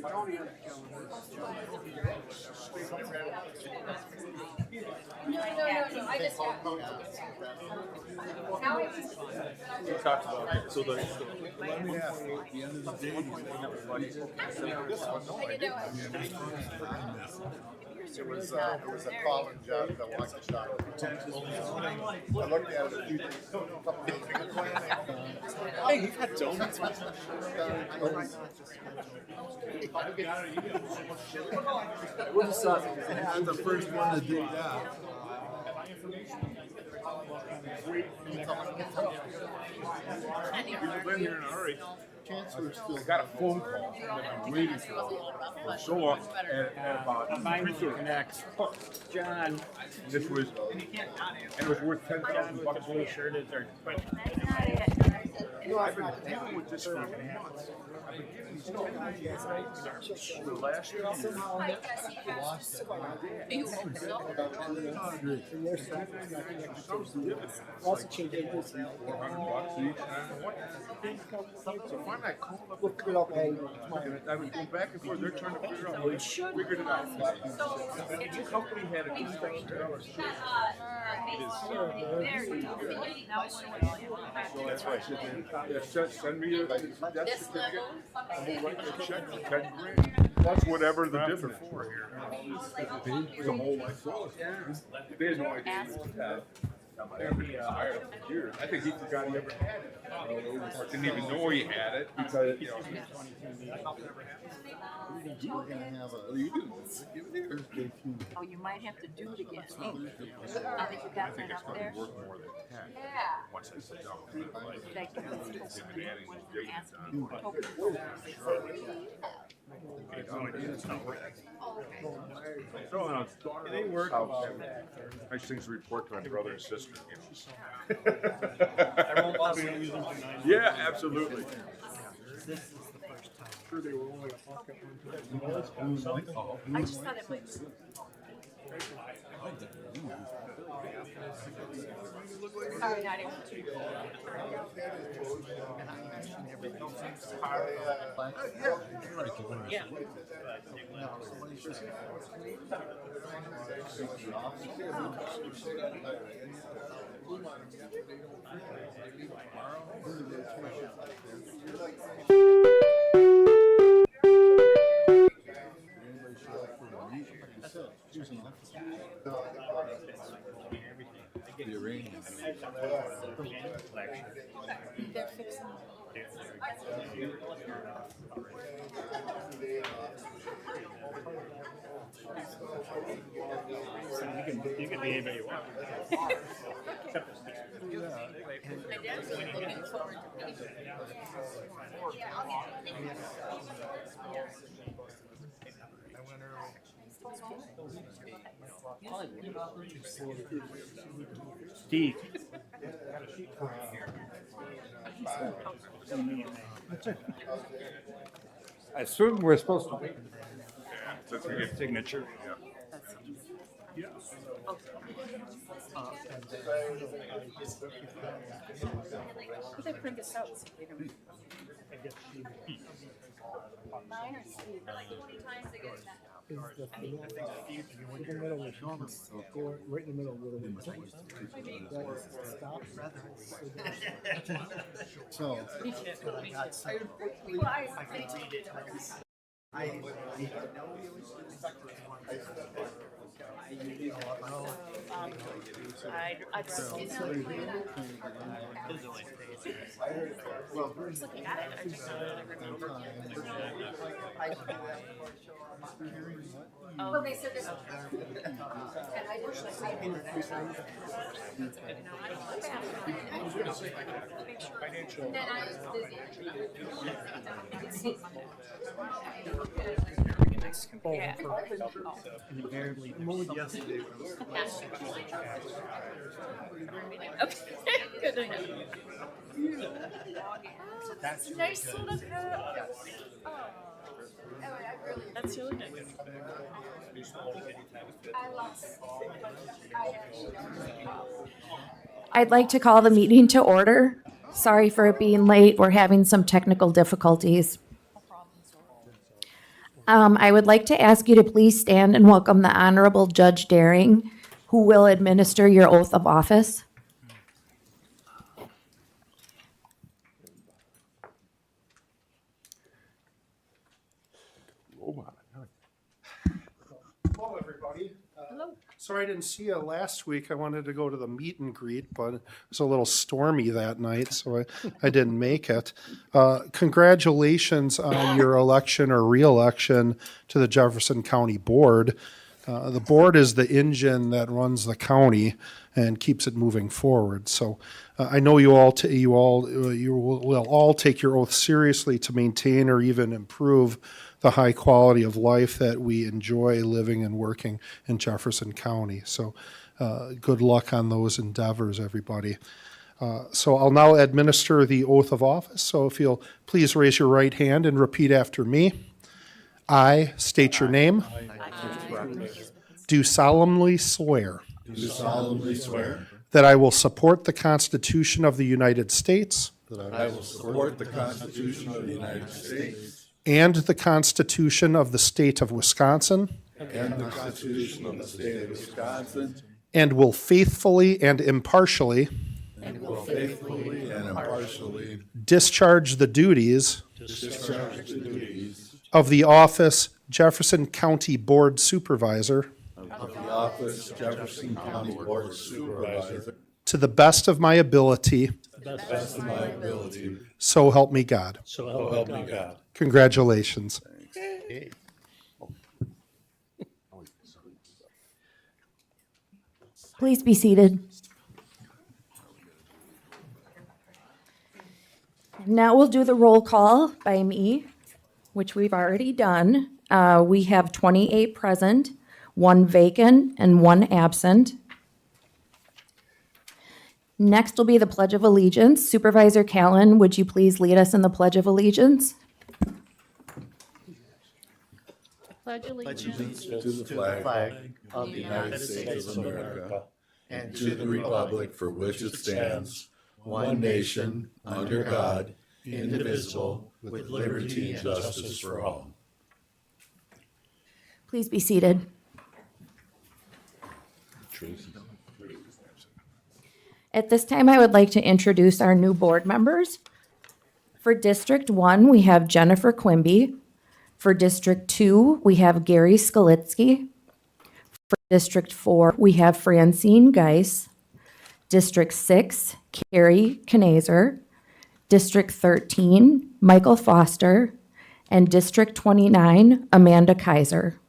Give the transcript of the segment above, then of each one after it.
No. I just have. Now it's. We talked about it. So the Let me ask you, at the end of the day, it was a calling job that I walked the shop. I looked at it a few days ago. hey, you got donuts. I'm the first one to do that. You've been here in a hurry. Chancellor still I got a phone call that I'm waiting for so long at about 3:30. John, This was, and it was worth $10,000. shirt is our I've been dealing with this for months. I've been getting these the last year. also change it. $400 each. So finally I called up the company. I was going back and forth. They're trying to figure out. Well, figured it out. The company had a $2,000. That's right. Yeah, send me a death certificate. I'm gonna write you a check for 10 grand. Plus whatever the difference for here. The whole life. They had no idea he would have. Hired him for years. I think he forgot he ever had it. Or didn't even know he had it because, you know. We're gonna have a. You do. Oh, you might have to do it again. I think you got I think that it's up going there. to work more than 10 once I sit down. Like, They work. Nice things to report to my brother and sister, you know. Yeah, absolutely. I just thought it might. Sorry, not even. Yeah. The Iranians. They're fixing. You can be anybody you want. My dad's looking forward to meeting. Steve. I assume we're supposed to wait. Yeah, that's a good Signature. Yeah. They print this out. So they don't. Mine or Steve? Is the in the middle of Sean's, right in the middle of where stop. So. I'd Well, looking at it. I just remember. Well, they said this. And I and then I was busy. Yeah. Invariably, Yesterday. Okay. Good to know. That's nice little cup. That's really nice. I'd like to call the meeting to order. Sorry for it being late. We're having some technical difficulties. I would like to ask you to please stand and welcome the Honorable Judge Daring, who will administer your oath of office. Hello, everybody. Sorry I didn't see you last week. I wanted to go to the meet and greet, but it was a little stormy that night, so I didn't make it. Congratulations on your election or reelection to the Jefferson County Board. The board is the engine that runs the county and keeps it moving forward. So I know you will all take your oath seriously to maintain or even improve the high quality of life that we enjoy living and working in Jefferson County. So good luck on those endeavors, everybody. So I'll now administer the oath of office. So if you'll please raise your right hand and repeat after me. I state your name. Do solemnly swear that I will support the Constitution of the United States and the Constitution of the State of Wisconsin and will faithfully and impartially discharge the duties of the office Jefferson County Board Supervisor to the best of my ability. So help me God. Congratulations. Please be seated. Now we'll do the roll call by me, which we've already done. We have 28 present, 1 vacant, and 1 absent. Next will be the Pledge of Allegiance. Supervisor Callen, would you please lead us in the Pledge of Allegiance? Pledge allegiance To the flag of the United States of America and to the republic for which it stands, one nation, under God, indivisible, with liberty and justice for all. Please be seated. At this time, I would like to introduce our new board members. For District 1, we have Jennifer Quimby. For District 2, we have Gary Skalitsky. For District 4, we have Francine Geis. District 6, Carrie Knazer. District 13, Michael Foster. And District 29, Amanda Kaiser.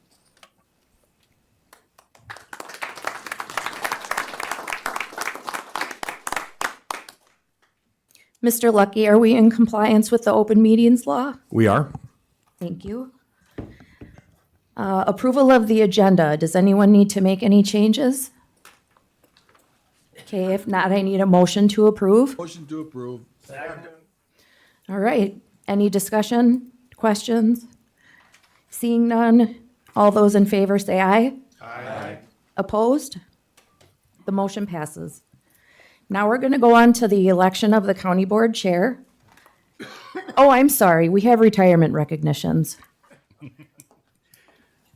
Mr. Lucky, are we in compliance with the open meetings law? We are. Thank you. Approval of the agenda. Does anyone need to make any changes? Okay, if not, I need a motion to approve. Motion to approve. All right. Any discussion, questions? Seeing none, all those in favor say aye. Aye. Opposed? The motion passes. Now we're going to go on to the election of the county board chair. Oh, I'm sorry. We have retirement recognitions.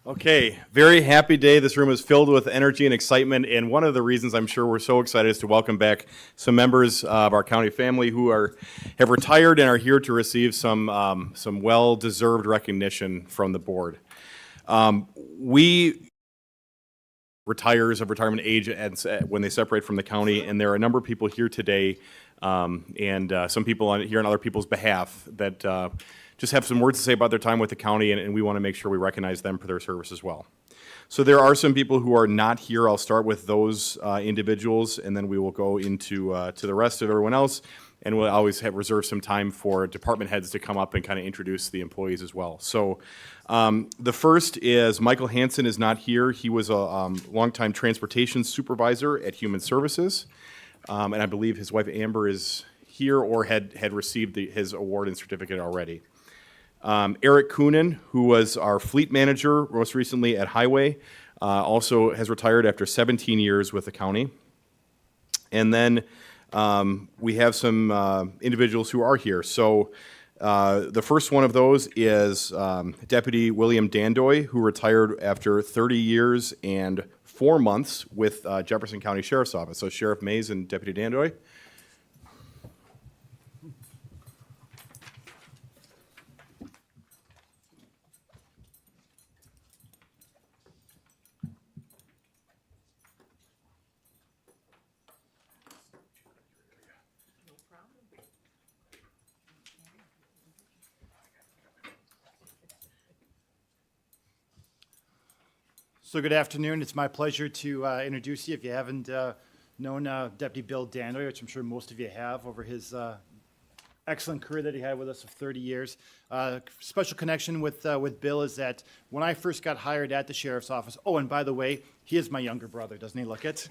Okay, very happy day. This room is filled with energy and excitement, and one of the reasons I'm sure we're so excited is to welcome back some members of our county family who have retired and are here to receive some well-deserved recognition from the board. We retires of retirement age when they separate from the county, and there are a number of people here today, and some people here on other people's behalf that just have some words to say about their time with the county, and we want to make sure we recognize them for their service as well. So there are some people who are not here. I'll start with those individuals, and then we will go into to the rest of everyone else, and we'll always have reserved some time for department heads to come up and kind of introduce the employees as well. So the first is Michael Hansen is not here. He was a longtime transportation supervisor at Human Services, and I believe his wife Amber is here or had received his award and certificate already. Eric Coonan, who was our fleet manager most recently at Highway, also has retired after 17 years with the county. And then we have some individuals who are here. So The first one of those is Deputy William Dandoy, who retired after 30 years and 4 months with Jefferson County Sheriff's Office. So Sheriff Mays and Deputy Dandoy. So good afternoon. It's my pleasure to introduce you. If you haven't known Deputy Bill Dandoy, which I'm sure most of you have over his excellent career that he had with us of 30 years. Special connection with Bill is that when I first got hired at the Sheriff's Office, oh, and by the way, he is my younger brother. Doesn't he look it?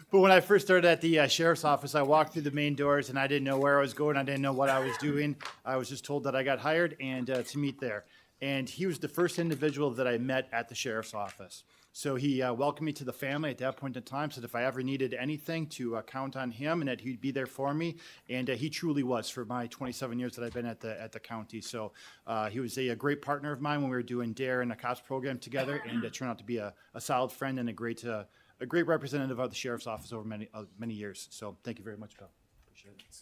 But when I first started at the Sheriff's Office, I walked through the main doors and I didn't know where I was going. I didn't know what I was doing. I was just told that I got hired and to meet there. And he was the first individual that I met at the Sheriff's Office. So he welcomed me to the family at that point in time, said if I ever needed anything to count on him and that he'd be there for me. And he truly was for my 27 years that I've been at the county. So he was a great partner of mine when we were doing DARE and a COPS program together, and it turned out to be a solid friend and a great representative of the Sheriff's Office over many years. So thank you very much, Bill. Appreciate it.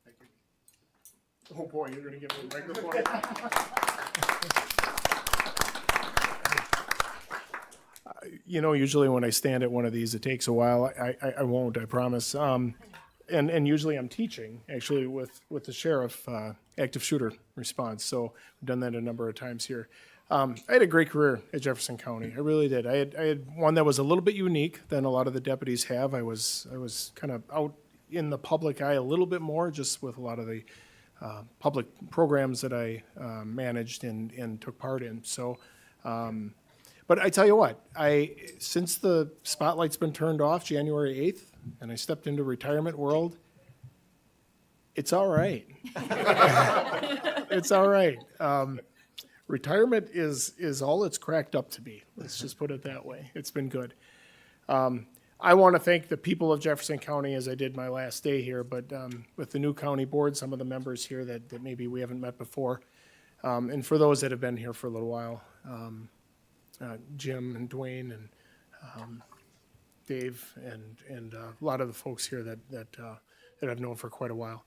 Thank you. Oh boy, you're gonna give me a microphone. You know, usually when I stand at one of these, it takes a while. I won't, I promise. And usually I'm teaching, actually, with the sheriff, active shooter response. So I've done that a number of times here. I had a great career at Jefferson County. I really did. I had one that was a little bit unique than a lot of the deputies have. I was kind of out in the public eye a little bit more, just with a lot of the public programs that I managed and took part in. So, but I tell you what, since the spotlight's been turned off January 8th, and I stepped into retirement world, it's all right. It's all right. Retirement is all it's cracked up to be. Let's just put it that way. It's been good. I want to thank the people of Jefferson County as I did my last day here, but with the new county board, some of the members here that maybe we haven't met before, and for those that have been here for a little while, Jim and Dwayne and Dave and a lot of the folks here that I've known for quite a while.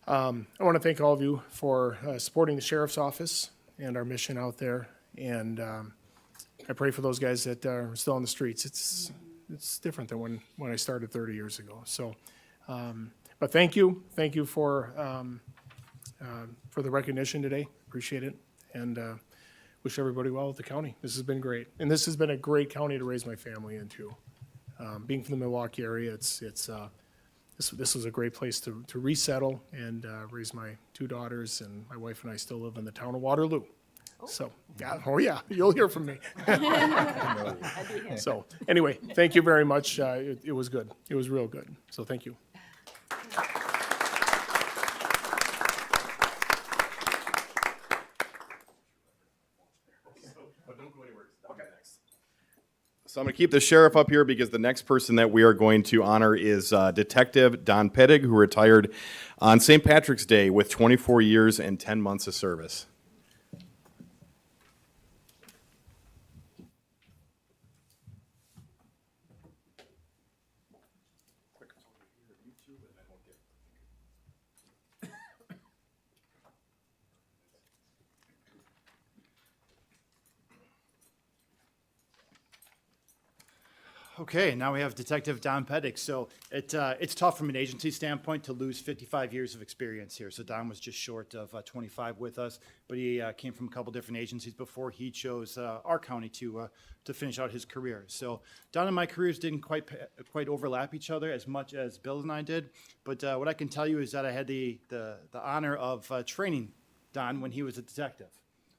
I want to thank all of you for supporting the Sheriff's Office and our mission out there, and I pray for those guys that are still on the streets. It's different than when I started 30 years ago. So, but thank you for the recognition today. Appreciate it, and wish everybody well at the county. This has been great, and this has been a great county to raise my family into. Being from the Milwaukee area, this was a great place to resettle and raise my two daughters, and my wife and I still live in the town of Waterloo. So, yeah, you'll hear from me. So, anyway, thank you very much. It was good. It was real good. So, thank you. So I'm going to keep the sheriff up here because the next person that we are going to honor is Detective Don Pedig, who retired on St. Patrick's Day with 24 years and 10 months of service. Okay, now we have Detective Don Pedig. So it's tough from an agency standpoint to lose 55 years of experience here. So Don was just short of 25 with us, but he came from a couple different agencies before he chose our county to finish out his career. So Don and my careers didn't quite overlap each other as much as Bill and I did. But what I can tell you is that I had the honor of training Don when he was a detective.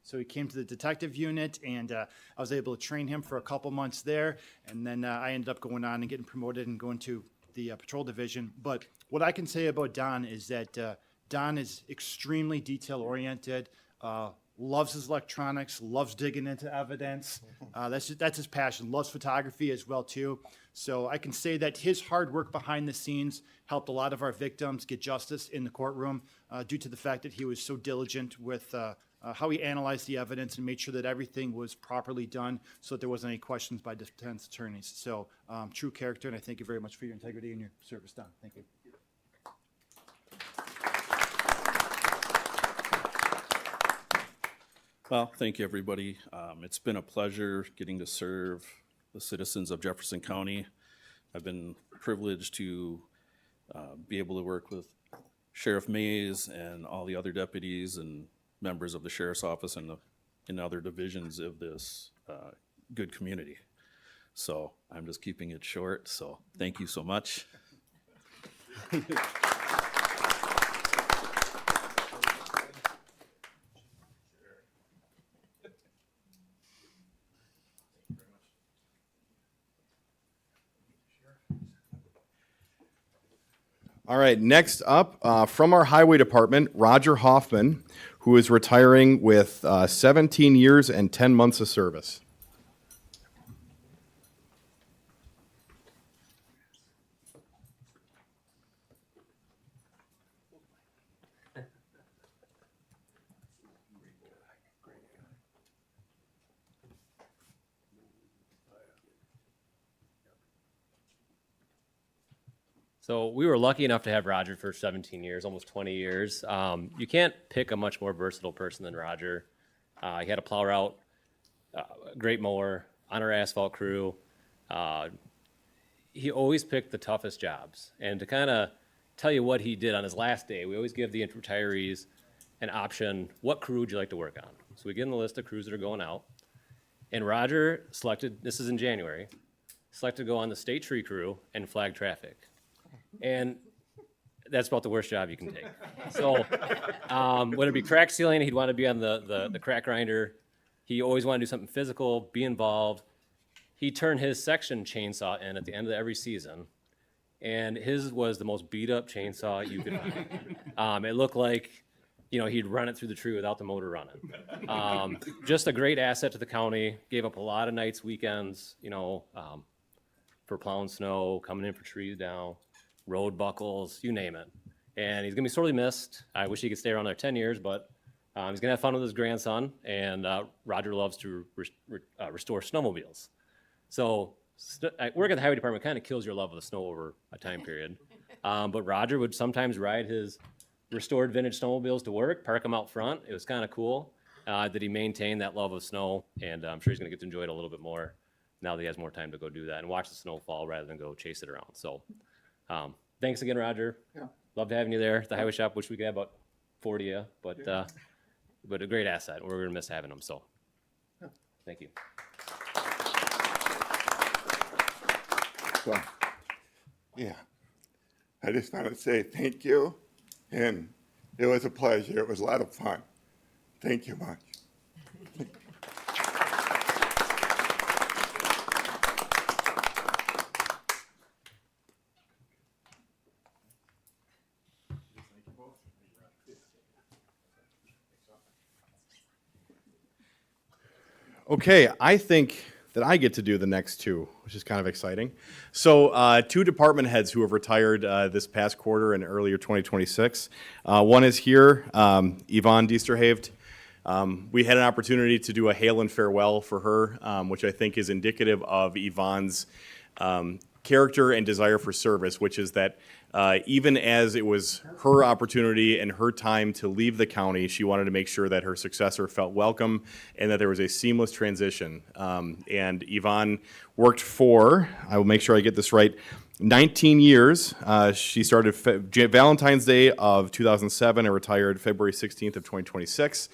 So he came to the detective unit, and I was able to train him for a couple months there. And then I ended up going on and getting promoted and going to the patrol division. But what I can say about Don is that Don is extremely detail-oriented, loves his electronics, loves digging into evidence. That's his passion. Loves photography as well too. So I can say that his hard work behind the scenes helped a lot of our victims get justice in the courtroom due to the fact that he was so diligent with how he analyzed the evidence and made sure that everything was properly done so that there wasn't any questions by defense attorneys. So true character, and I thank you very much for your integrity and your service, Don. Thank you. Well, thank you, everybody. It's been a pleasure getting to serve the citizens of Jefferson County. I've been privileged to be able to work with Sheriff Mays and all the other deputies and members of the Sheriff's Office and in other divisions of this good community. So I'm just keeping it short, so thank you so much. All right, next up, from our highway department, Roger Hoffman, who is retiring with 17 years and 10 months of service. So we were lucky enough to have Roger for 17 years, almost 20 years. You can't pick a much more versatile person than Roger. He had a plow route, great mower, on our asphalt crew. He always picked the toughest jobs. And to kind of tell you what he did on his last day, we always give the retirees an option, what crew would you like to work on? So we give them the list of crews that are going out. And Roger selected, this is in January, selected to go on the state tree crew and flag traffic. And that's about the worst job you can take. So whether it be crack sealing, he'd want to be on the crack grinder. He always wanted to do something physical, be involved. He turned his section chainsaw in at the end of every season. And his was the most beat up chainsaw you could find. It looked like, he'd run it through the tree without the motor running. Just a great asset to the county. Gave up a lot of nights, weekends, for plowing snow, coming in for trees down, road buckles, you name it. And he's gonna be sorely missed. I wish he could stay around there 10 years, but he's gonna have fun with his grandson. And Roger loves to restore snowmobiles. So work at the highway department kind of kills your love of the snow over a time period. But Roger would sometimes ride his restored vintage snowmobiles to work, park them out front. It was kind of cool that he maintained that love of snow, and I'm sure he's gonna get to enjoy it a little bit more now that he has more time to go do that and watch the snow fall rather than go chase it around. So thanks again, Roger. Yeah. Loved having you there at the highway shop. Wish we could have about 40 of you, but a great asset. We're gonna miss having him, so thank you. So, yeah, I just want to say thank you, and it was a pleasure. It was a lot of fun. Thank you much. Okay, I think that I get to do the next two, which is kind of exciting. So two department heads who have retired this past quarter and earlier 2026. One is here, Yvonne Diesterhaved. We had an opportunity to do a hail and farewell for her, which I think is indicative of Yvonne's character and desire for service, which is that even as it was her opportunity and her time to leave the county, she wanted to make sure that her successor felt welcome and that there was a seamless transition. And Yvonne worked for, I will make sure I get this right, 19 years. She started Valentine's Day of 2007 and retired February 16th of 2026.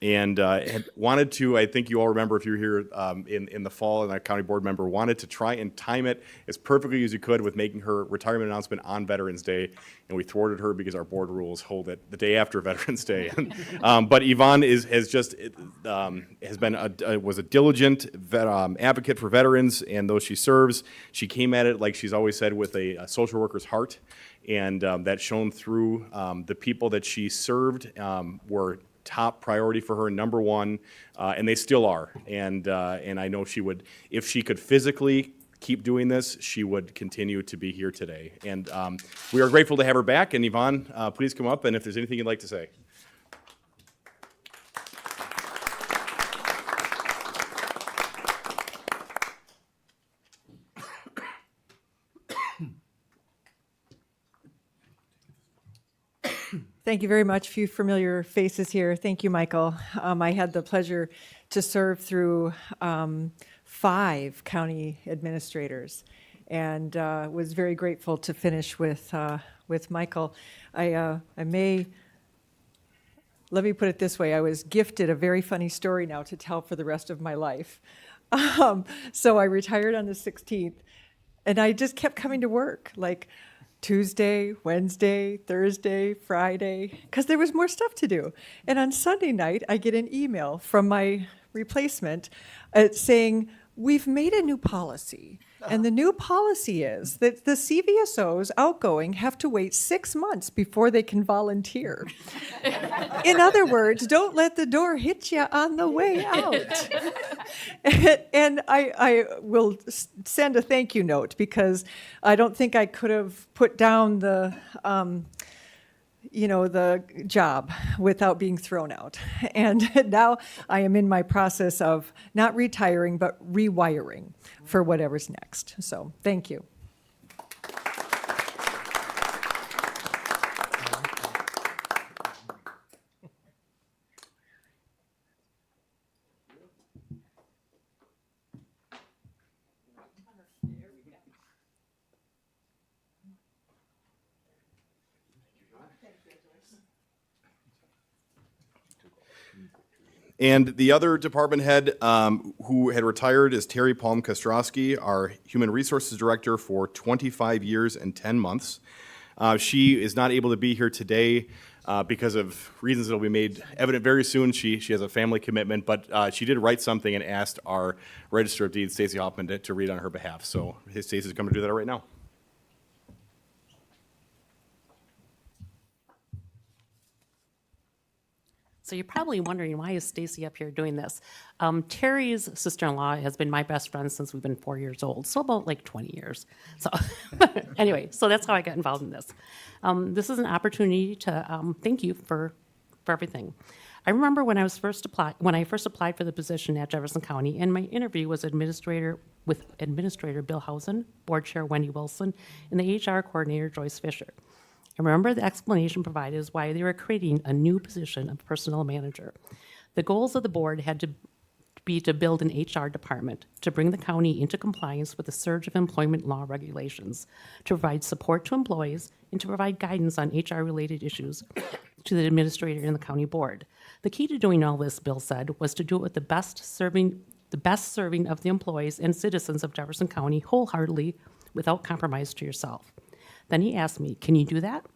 And had wanted to, I think you all remember if you were here in the fall, and a county board member wanted to try and time it as perfectly as you could with making her retirement announcement on Veterans Day, and we thwarted her because our board rules hold it the day after Veterans Day. But Yvonne was a diligent advocate for veterans and those she serves. She came at it, like she's always said, with a social worker's heart, and that shone through. The people that she served were top priority for her, number one, and they still are. And I know she would, if she could physically keep doing this, she would continue to be here today. And we are grateful to have her back. And Yvonne, please come up, and if there's anything you'd like to say. Thank you very much. Few familiar faces here. Thank you, Michael. I had the pleasure to serve through 5 county administrators, and was very grateful to finish with Michael. Let me put it this way: I was gifted a very funny story now to tell for the rest of my life. So I retired on the 16th, and I just kept coming to work, like Tuesday, Wednesday, Thursday, Friday, because there was more stuff to do. And on Sunday night, I get an email from my replacement saying, "We've made a new policy. And the new policy is that the CVSOs outgoing have to wait 6 months before they can volunteer. In other words, don't let the door hit you on the way out." And I will send a thank you note, because I don't think I could have put down the job without being thrown out. And now I am in my process of not retiring, but rewiring for whatever's next. So thank you. And the other department head who had retired is Terry Palm Kostrowski, our Human Resources Director for 25 years and 10 months. She is not able to be here today because of reasons that will be made evident very soon. She has a family commitment, but she did write something and asked our Register of Deeds, Stacy Hoffman, to read on her behalf. So Stacy's coming to do that right now. So you're probably wondering, why is Stacy up here doing this? Terry's sister-in-law has been my best friend since we've been 4 years old, so about like 20 years. So anyway, so that's how I got involved in this. This is an opportunity to thank you for everything. I remember when I first applied for the position at Jefferson County, and my interview was with Administrator Bill Housen, Board Chair Wendy Wilson, and the HR Coordinator Joyce Fisher. I remember the explanation provided is why they were creating a new position of personnel manager. The goals of the board had to be to build an HR department, to bring the county into compliance with the surge of employment law regulations, to provide support to employees, and to provide guidance on HR-related issues to the administrator and the county board. The key to doing all this, Bill said, was to do it with the best serving of the employees and citizens of Jefferson County wholeheartedly, without compromise to yourself. Then he asked me, "Can you do that?"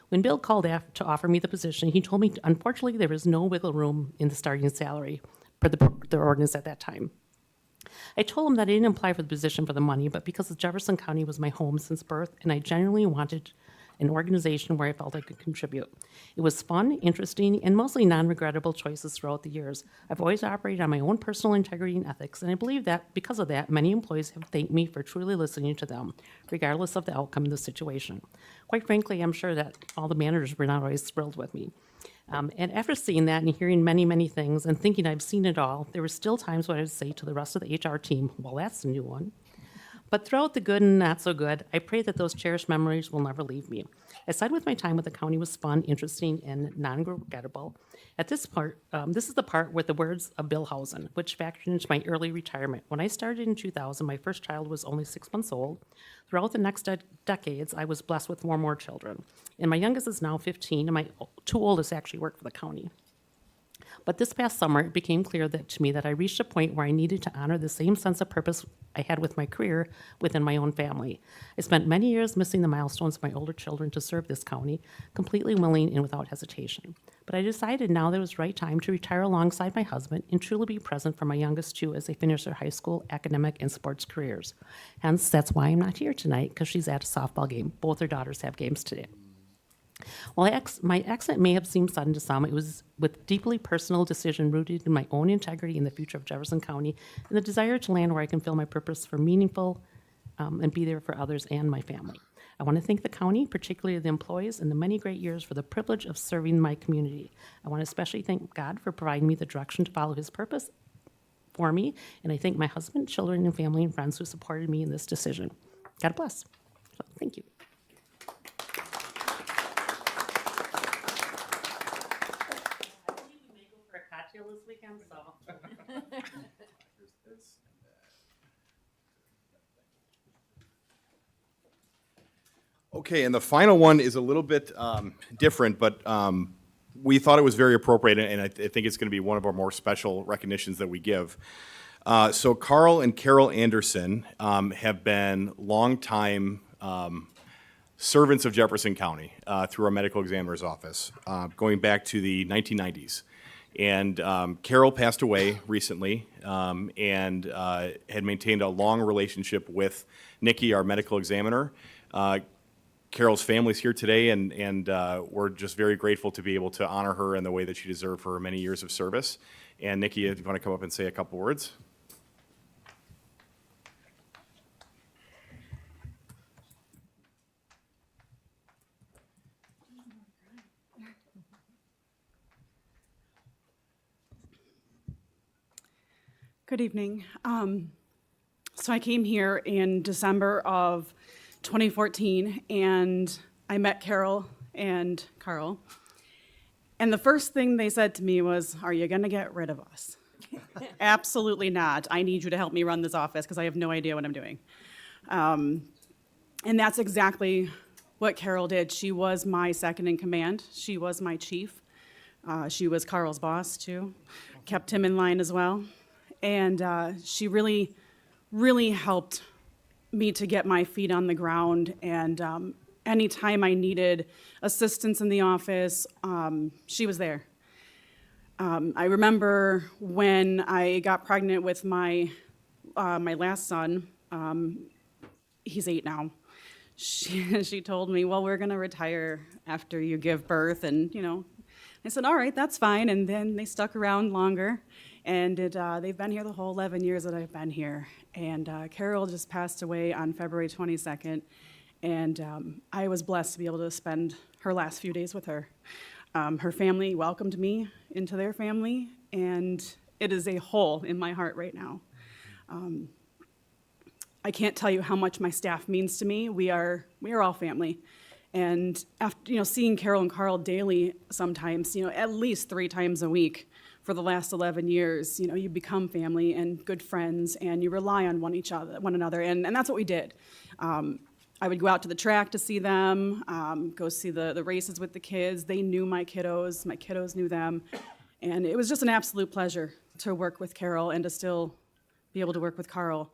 When Bill called to offer me the position, he told me, unfortunately, there was no wiggle room in the starting salary for the ordinance at that time. I told him that I didn't apply for the position for the money, but because Jefferson County was my home since birth, and I genuinely wanted an organization where I felt I could contribute. It was fun, interesting, and mostly non-regrettable choices throughout the years. I've always operated on my own personal integrity and ethics, and I believe that because of that, many employees have thanked me for truly listening to them, regardless of the outcome of the situation. Quite frankly, I'm sure that all the managers were not always thrilled with me. And after seeing that and hearing many, many things and thinking I've seen it all, there were still times when I would say to the rest of the HR team, "Well, that's a new one." But throughout the good and not so good, I pray that those cherished memories will never leave me. I said with my time with the county was fun, interesting, and non-regrettable. At this part, this is the part with the words of Bill Housen, which factored into my early retirement. When I started in 2000, my first child was only 6 months old. Throughout the next decades, I was blessed with 4 more children. And my youngest is now 15, and my 2 oldest actually work for the county. But this past summer, it became clear to me that I reached a point where I needed to honor the same sense of purpose I had with my career within my own family. I spent many years missing the milestones of my older children to serve this county, completely willing and without hesitation. But I decided now that it was the right time to retire alongside my husband and truly be present for my youngest 2 as they finish their high school, academic, and sports careers. Hence, that's why I'm not here tonight, because she's at a softball game. Both her daughters have games today. While my accent may have seemed sudden to some, it was with deeply personal decision rooted in my own integrity and the future of Jefferson County and the desire to land where I can feel my purpose for meaningful and be there for others and my family. I want to thank the county, particularly the employees, and the many great years for the privilege of serving my community. I want to especially thank God for providing me the direction to follow his purpose for me, and I thank my husband, children, and family and friends who supported me in this decision. God bless. So, thank you. For a cocktail this weekend, so. Okay, and the final one is a little bit different, but we thought it was very appropriate, and I think it's going to be one of our more special recognitions that we give. So Carl and Carol Anderson have been longtime servants of Jefferson County through our medical examiner's office, going back to the 1990s. And Carol passed away recently and had maintained a long relationship with Nikki, our medical examiner. Carol's family's here today, and we're just very grateful to be able to honor her in the way that she deserved for her many years of service. And Nikki, if you want to come up and say a couple words. Good evening. So I came here in December of 2014, and I met Carol and Carl. And the first thing they said to me was, "Are you going to get rid of us?" Absolutely not. I need you to help me run this office because I have no idea what I'm doing. And that's exactly what Carol did. She was my second in command. She was my chief. She was Carl's boss, too. Kept him in line as well. And she really, really helped me to get my feet on the ground. And anytime I needed assistance in the office, she was there. I remember when I got pregnant with my last son, he's 8 now. She told me, "Well, we're going to retire after you give birth." And, I said, "All right, that's fine." And then they stuck around longer. And they've been here the whole 11 years that I've been here. And Carol just passed away on February 22nd. And I was blessed to be able to spend her last few days with her. Her family welcomed me into their family. And it is a hole in my heart right now. I can't tell you how much my staff means to me. We are all family. And after seeing Carol and Carl daily sometimes, at least 3 times a week, for the last 11 years, you become family and good friends, and you rely on one another, and that's what we did. I would go out to the track to see them, go see the races with the kids. They knew my kiddos knew them, and it was just an absolute pleasure to work with Carol and to still be able to work with Carl.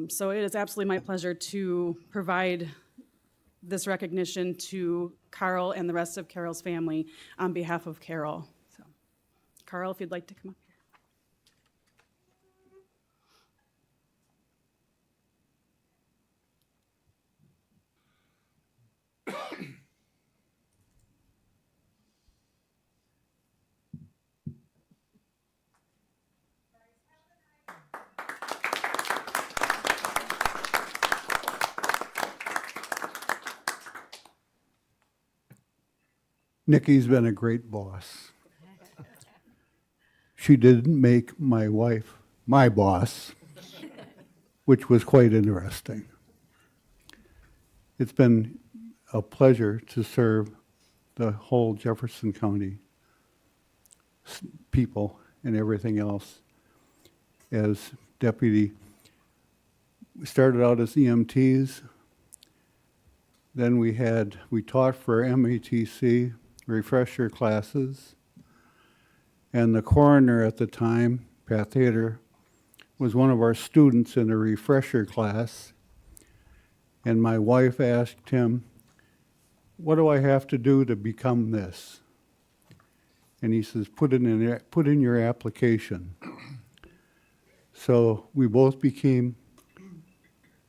So it is absolutely my pleasure to provide this recognition to Carl and the rest of Carol's family on behalf of Carol. Carl, if you'd like to come up here. Nikki's been a great boss. She didn't make my wife my boss, which was quite interesting. It's been a pleasure to serve the whole Jefferson County people and everything else as deputy. We started out as EMTs, then we taught for MATC, refresher classes, and the coroner at the time, Pat Hader, was one of our students in a refresher class. And my wife asked him, "What do I have to do to become this?" And he says, put in your application. So we both became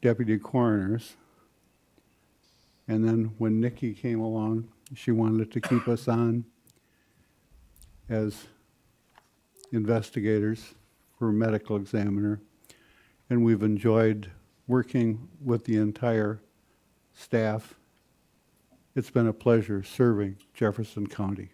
deputy coroners. And then when Nikki came along, she wanted to keep us on as investigators for medical examiner. And we've enjoyed working with the entire staff. It's been a pleasure serving Jefferson County.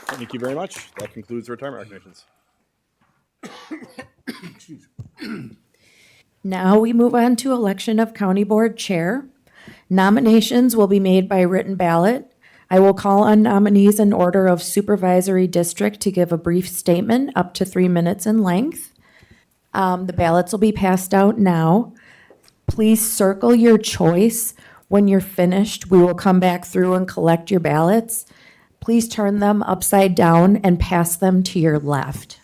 Thank you very much. That concludes the retirement recognitions. Now we move on to election of county board chair. Nominations will be made by written ballot. I will call on nominees in order of supervisory district to give a brief statement up to 3 minutes in length. The ballots will be passed out now. Please circle your choice. When you're finished, we will come back through and collect your ballots. Please turn them upside down and pass them to your left.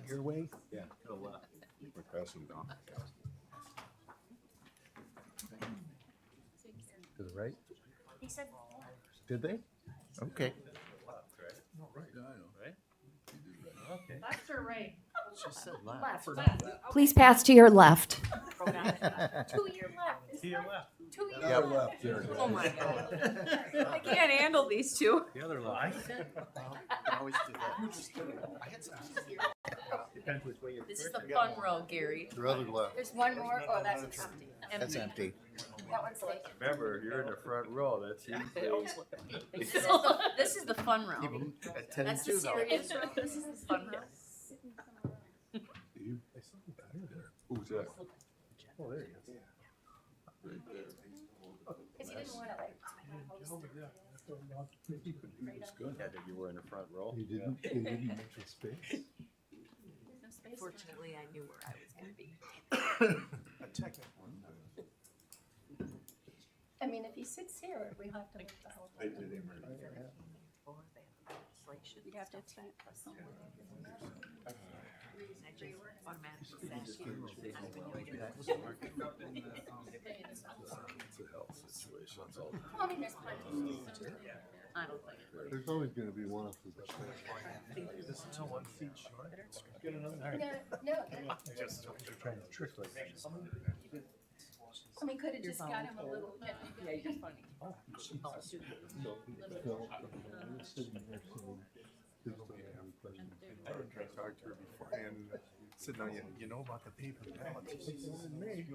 Your way? Yeah, to the left. We're passing down. To the right? He said. Did they? Okay. Okay. Left or right? She said Left. Please pass to your left. To your left. To your left. To your Yeah, left. left there. Oh my God. I can't handle these two. The other left. I always do that. I had some. Depends which way you're. This is the fun row, Gary. Your other left. There's one more. Oh, that's empty. That's empty. That one's vacant. Remember, you're in the front row, that's This is the fun row. At 10 That's the and 2 though. serious row. This is the fun row. Who's that? Oh, there you go. Because you didn't want to like. Yeah, that you were in the front row. You didn't mention space? Fortunately, I knew where I was going to be. A technical. I mean, if he sits here, we have to. Move the whole thing. You'd have to abstain. Automatically It's a health situation, that's all. Well, I mean, there's plenty. I don't think. There's always gonna be one of them. This is 1 feet short. Get another. No, no. Just trying to trick like. I mean, could have just got him a little. Yeah, you're funny. I didn't try to talk to her beforehand. Said, no, you know about the paper ballots. She said, "Me."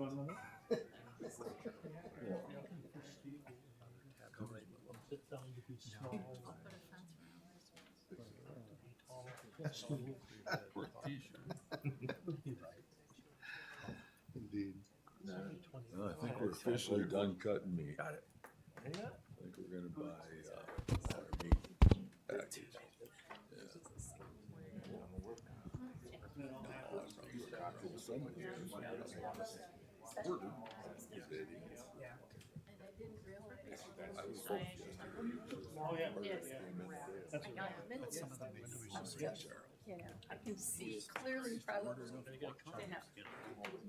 Indeed. No, I think we're officially done cutting meat. Got it. I think we're gonna buy, our meat package. Yeah, I can see clearly probably.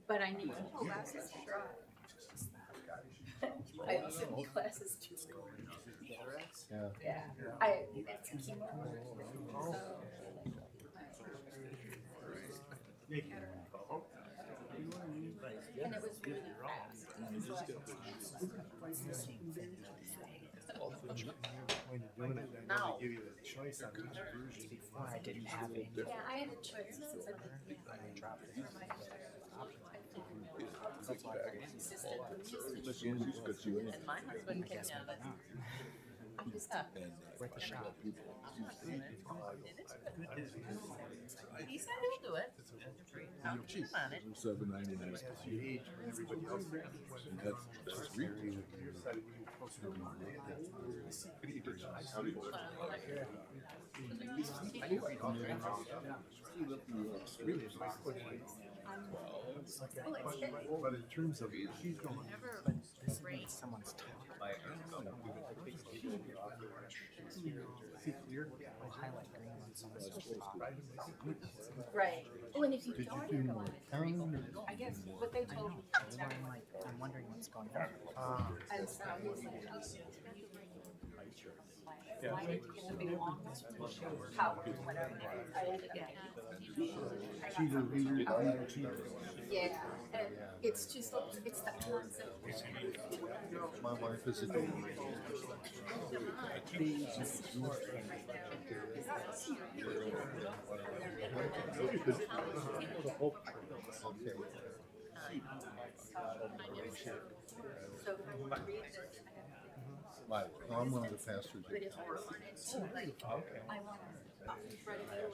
But I need glasses to drive. I have some classes too. Yeah, it's chemo. And it was really fast. Now, give you the choice on which version. Before I didn't have it. Yeah, I had a choice. And my husband can have it. Worth a shot. He said he'll do it. I'll keep on it. $7.99. And that's retail. But in terms of she's going, but this is someone's talk. See clear, I'll highlight green on someone's talk. Right. Well, and if you Did don't you do know more it, I guess what they told me. I'm wondering what's going on. And so he's like, why did you get the big long power, whatever. I ended up yeah, and it's just, it's the concept. My wife is a day. I'm one of the pastors.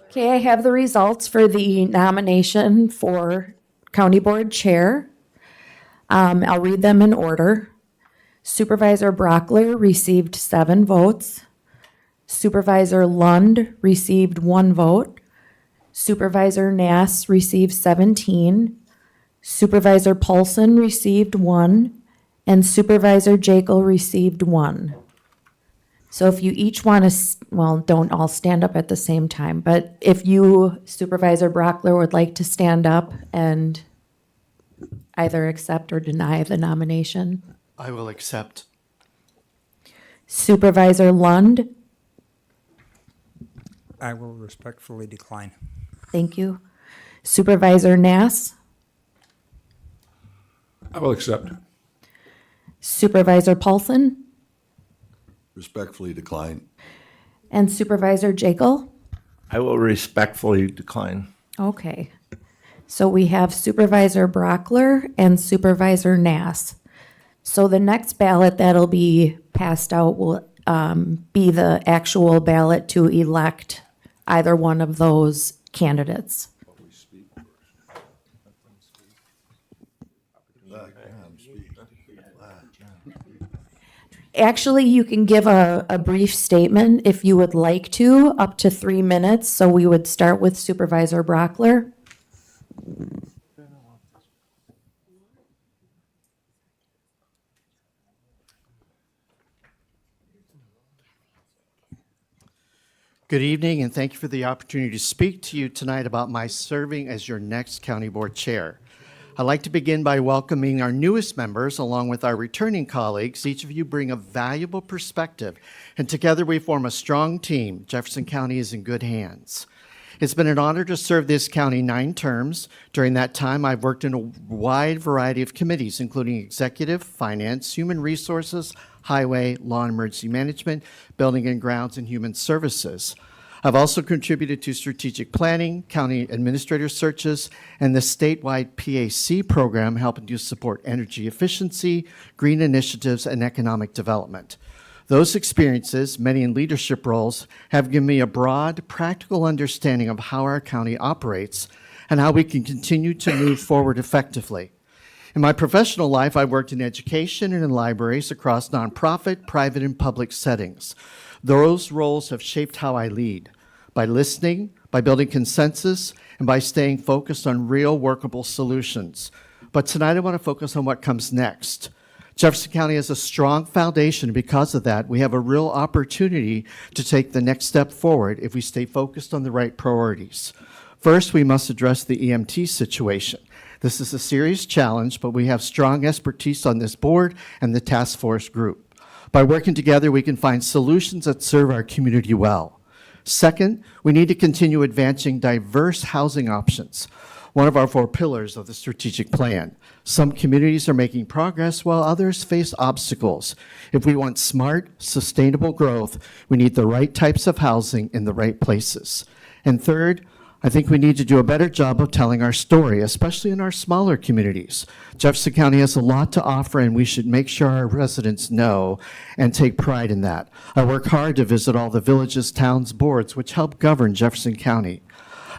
Okay, I have the results for the nomination for County Board Chair. I'll read them in order. Supervisor Brockler received 7 votes. Supervisor Lund received 1 vote. Supervisor Nass received 17. Supervisor Paulson received 1. And Supervisor Jekyll received 1. So if you each want to, well, don't all stand up at the same time, but if you, Supervisor Brockler, would like to stand up and either accept or deny the nomination. I will accept. Supervisor Lund, I will respectfully decline. thank you. Supervisor Nass, I will accept. Supervisor Paulson, Respectfully decline. and Supervisor Jekyll. I will respectfully decline. Okay. So we have Supervisor Brockler and Supervisor Nass. So the next ballot that'll be passed out will be the actual ballot to elect either one of those candidates. Actually, you can give a brief statement if you would like to, up to 3 minutes. So we would start with Supervisor Brockler. Good evening, and thank you for the opportunity to speak to you tonight about my serving as your next County Board Chair. I'd like to begin by welcoming our newest members along with our returning colleagues. Each of you bring a valuable perspective, and together we form a strong team. Jefferson County is in good hands. It's been an honor to serve this county 9 terms. During that time, I've worked in a wide variety of committees, including executive, finance, human resources, highway, law and emergency management, building and grounds, and human services. I've also contributed to strategic planning, county administrator searches, and the statewide PAC program helping to support energy efficiency, green initiatives, and economic development. Those experiences, many in leadership roles, have given me a broad, practical understanding of how our county operates and how we can continue to move forward effectively. In my professional life, I worked in education and in libraries across nonprofit, private, and public settings. Those roles have shaped how I lead, by listening, by building consensus, and by staying focused on real workable solutions. But tonight I want to focus on what comes next. Jefferson County has a strong foundation. Because of that, we have a real opportunity to take the next step forward if we stay focused on the right priorities. First, we must address the EMT situation. This is a serious challenge, but we have strong expertise on this board and the task force group. By working together, we can find solutions that serve our community well. Second, we need to continue advancing diverse housing options, one of our 4 pillars of the strategic plan. Some communities are making progress while others face obstacles. If we want smart, sustainable growth, we need the right types of housing in the right places. And third, I think we need to do a better job of telling our story, especially in our smaller communities. Jefferson County has a lot to offer, and we should make sure our residents know and take pride in that. I work hard to visit all the villages, towns, boards, which help govern Jefferson County.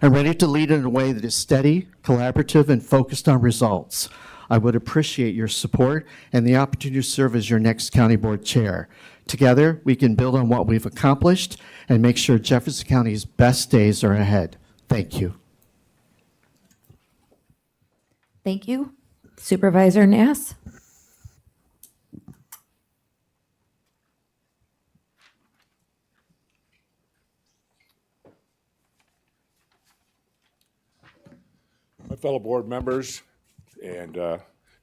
I'm ready to lead in a way that is steady, collaborative, and focused on results. I would appreciate your support and the opportunity to serve as your next county board chair. Together, we can build on what we've accomplished and make sure Jefferson County's best days are ahead. Thank you. Thank you. Supervisor Nass? My fellow board members and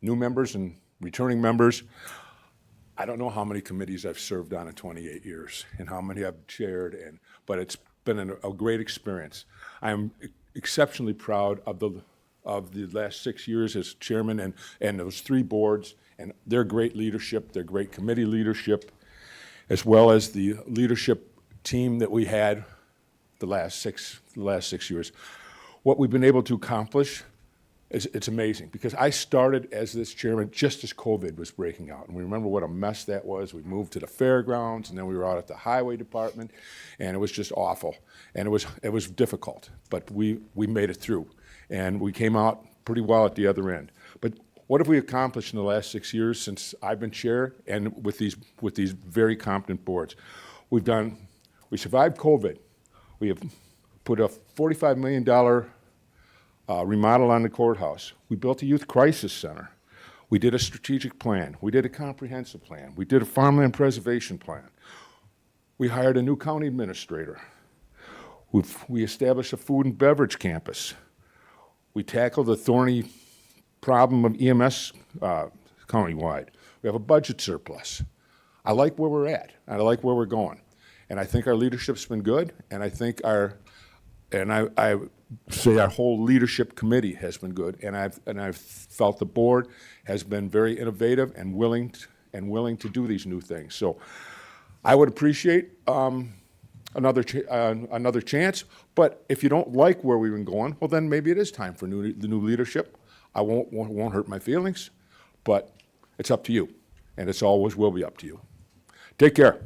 new members and returning members, I don't know how many committees I've served on in 28 years and how many I've chaired, but it's been a great experience. I'm exceptionally proud of the last 6 years as chairman and those 3 boards and their great leadership, their great committee leadership, as well as the leadership team that we had the last six years. What we've been able to accomplish it's amazing, because I started as this chairman just as COVID was breaking out. And we remember what a mess that was. We moved to the fairgrounds, and then we were out at the highway department, and it was just awful. And it was difficult, but we made it through. And we came out pretty well at the other end. But what have we accomplished in the last 6 years since I've been chair and with these very competent boards? We survived COVID. We have put a $45 million remodel on the courthouse. We built a youth crisis center. We did a strategic plan. We did a comprehensive plan. We did a farmland preservation plan. We hired a new county administrator. We established a food and beverage campus. We tackled the thorny problem of EMS countywide. We have a budget surplus. I like where we're at. I like where we're going. And I think our leadership's been good, and I think I say our whole leadership committee has been good, and I've felt the board has been very innovative and willing to do these new things. So I would appreciate another chance. But if you don't like where we've been going, well, then maybe it is time for the new leadership. I won't hurt my feelings, but it's up to you, and it's always will be up to you. Take care.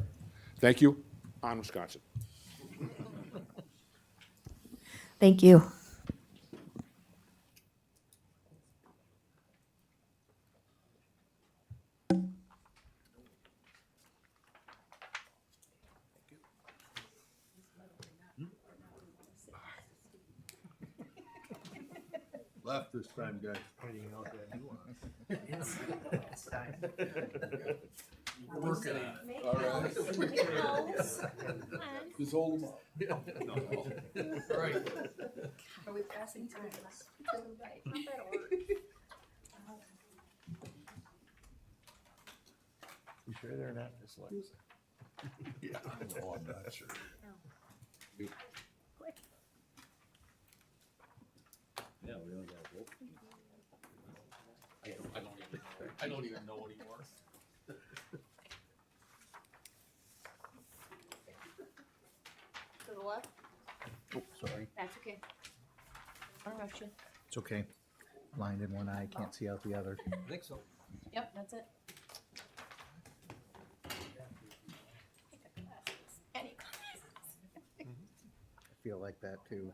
Thank you. On Wisconsin. Thank you. Left this time, guys. We're working on it. All right. Just hold them up. No. All right. Are we passing time? You sure they're not dyslexic? Yeah, no, I'm not sure. Yeah, we only got a vote. I don't even know anymore. To the left? Oh, sorry. That's okay. I'll rush you. It's okay. Blind in one eye, can't see out the other. I think so. Yep, that's it. Any I feel like that too.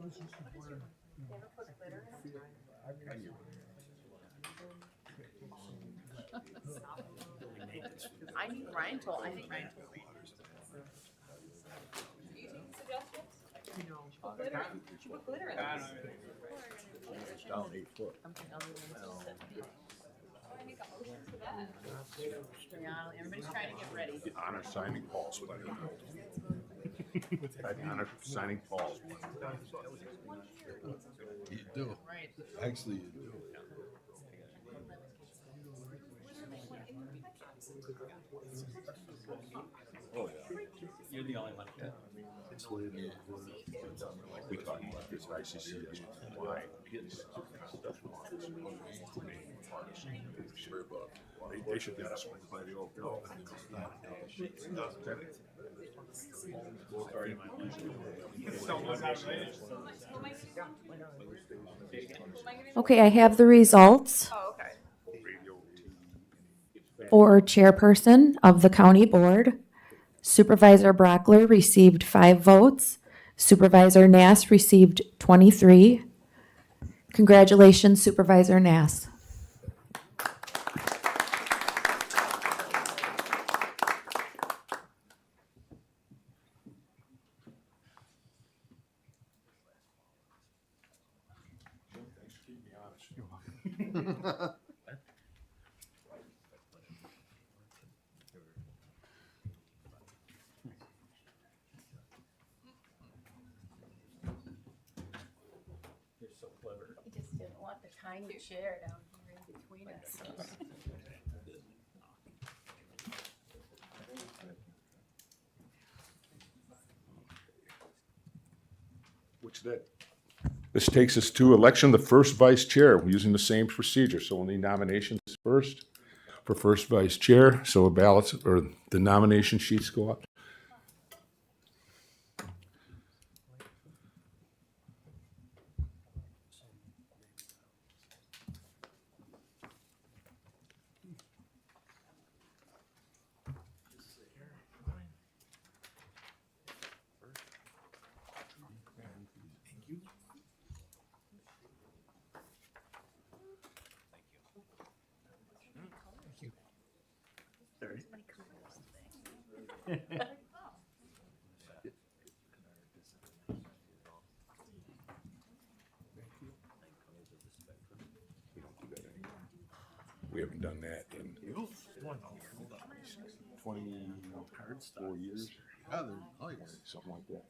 I need Ryan told, I think Ryan told me. Down 8 foot. Everybody's trying to get ready. Honor signing Paul's one. Honor signing Paul's one. You do. Right. Actually, you do. Oh, yeah. You're the only one. It's later. Like we talked about this ICC yesterday. Why? They should be asked by the old girl. Okay, I have the results. Oh, okay. For chairperson of the county board, Supervisor Brockler received 5 votes. Supervisor Nass received 23. Congratulations, Supervisor Nass. You're so clever. He just didn't want the tiny chair down here in between us. This takes us to election of the first vice chair. We're using the same procedure. So we'll need nominations first for first vice chair. So ballots or the nomination sheets go up. We haven't done that in 24 years. Yeah, they're nice. Something like that.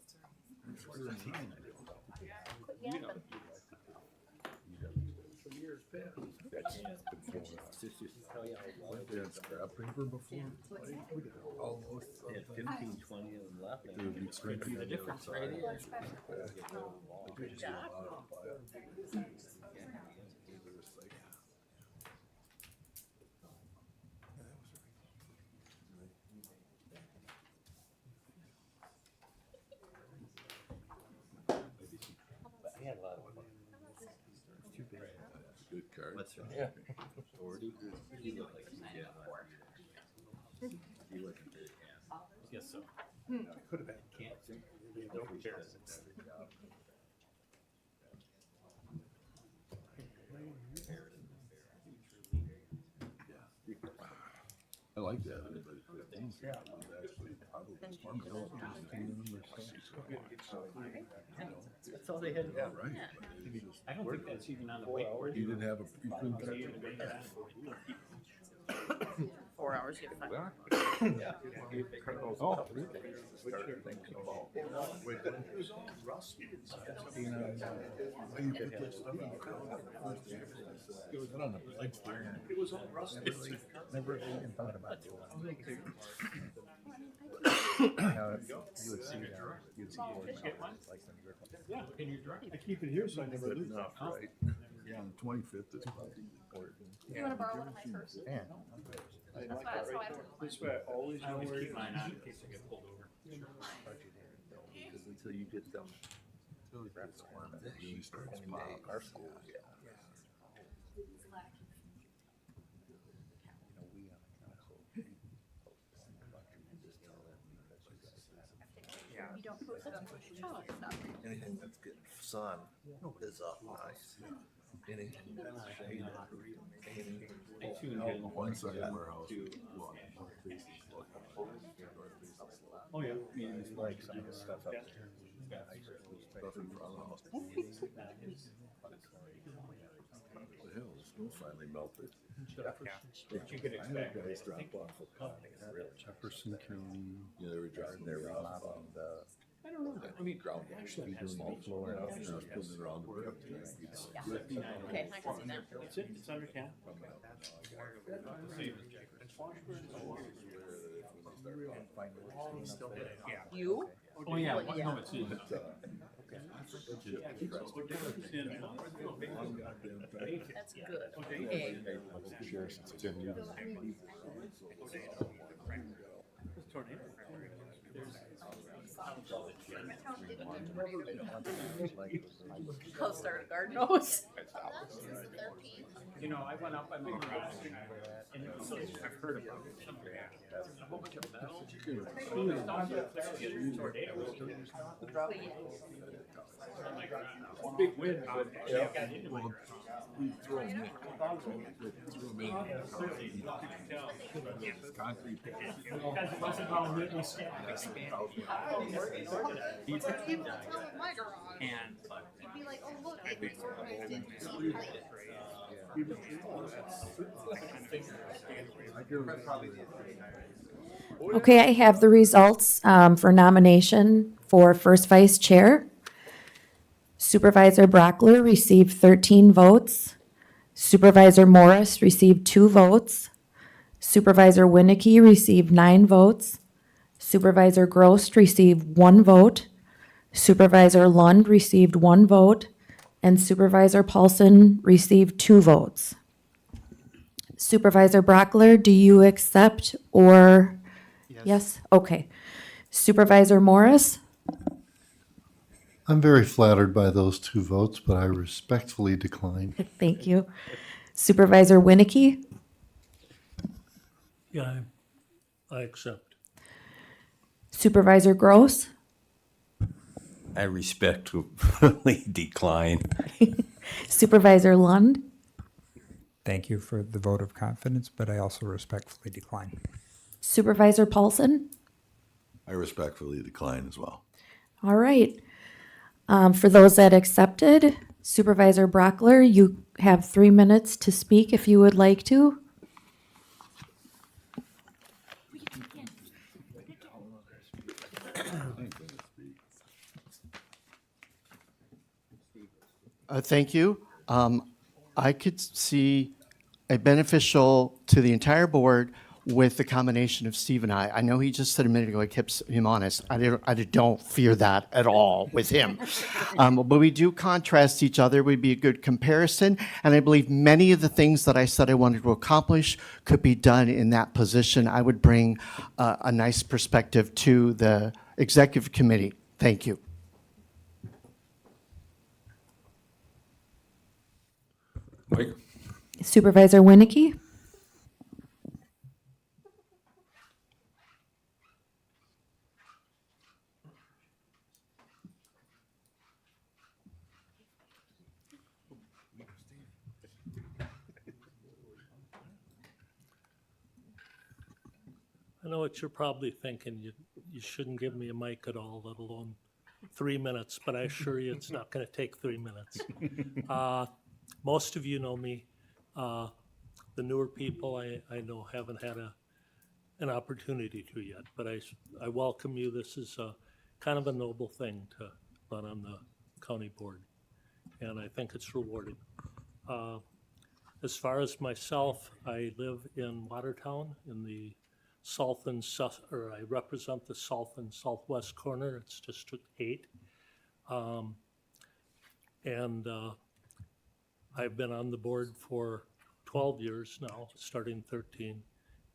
That's They had scrap paper before. Almost. 15, 20 of them left. There would be printing The difference right here. Good job. I had a lot of fun. Too big. Good card. What's her Yeah. 40? He looked like he was getting on. He wasn't very I guess so. Could have been cancer. Don't compare us. I like that. Yeah. Actually, probably That's all they had. Yeah, right. I don't think that's even on the whiteboard. You didn't have a. You couldn't 4 hours, you have 5. Oh. It was all rusty. Never even thought about doing it. You would see that. You would see board members like when you were. Yeah, can you drive? I keep it here so I never lose it. Right. Yeah, on the 25th, it's probably important. You wanna borrow one of my purses? Yeah. That's how I would. This way I always I know always where keep it mine is. on in case I get pulled over. Because until you get them. You start Our school, yeah. Anything that's getting sun is nice. Anything that's shaded. One second warehouse. Oh, yeah. It's like some of the stuff up there. Stuff in front of the house. The hell, the snow finally melted. You could expect. Guys drop off a pond, really. Jefferson County. Yeah, they were driving their route on the. I don't know. I mean, ground actually has small these floor floor out, and I was putting it around the brick. Okay, I can see that. It's it's under cap. You? Oh, yeah. Yeah. No, it's in. That's good. Okay. I'll start a garden hose. You know, I went up by my garage and it was so, I've heard about it. A whole bunch of metal. Big wind. We throw them in. Throw them in. Concrete. And. You'd be like, oh, look, I Okay, I have the results for nomination for first vice chair. Supervisor Brockler received 13 votes. Supervisor Morris received 2 votes. Supervisor Winnicky received 9 votes. Supervisor Gross received 1 vote. Supervisor Lund received 1 vote. And Supervisor Paulson received 2 votes. Supervisor Brockler, do you accept or? Yes? Okay. Supervisor Morris? I'm very flattered by those 2 votes, but I respectfully decline. Thank you. Supervisor Winnicky? Yeah, I accept. Supervisor Gross? I respectfully decline. Supervisor Lund? Thank you for the vote of confidence, but I also respectfully decline. Supervisor Paulson? I respectfully decline as well. All right. For those that accepted, Supervisor Brockler, you have 3 minutes to speak if you would like to. Thank you. I could see a beneficial to the entire board with the combination of Steve and I. I know he just said a minute ago, it keeps him honest. I don't fear that at all with him. But we do contrast each other, would be a good comparison. And I believe many of the things that I said I wanted to accomplish could be done in that position. I would bring a nice perspective to the executive committee. Thank you. Mike? Supervisor Winnicky? I know what you're probably thinking. You shouldn't give me a mic at all, let alone 3 minutes, but I assure you it's not going to take 3 minutes. Most of you know me. The newer people I know haven't had an opportunity to yet, but I welcome you. This is kind of a noble thing to run on the county board, and I think it's rewarding. As far as myself, I live in Watertown in the I represent the south and southwest corner. It's District 8. And I've been on the board for 12 years now, starting 13.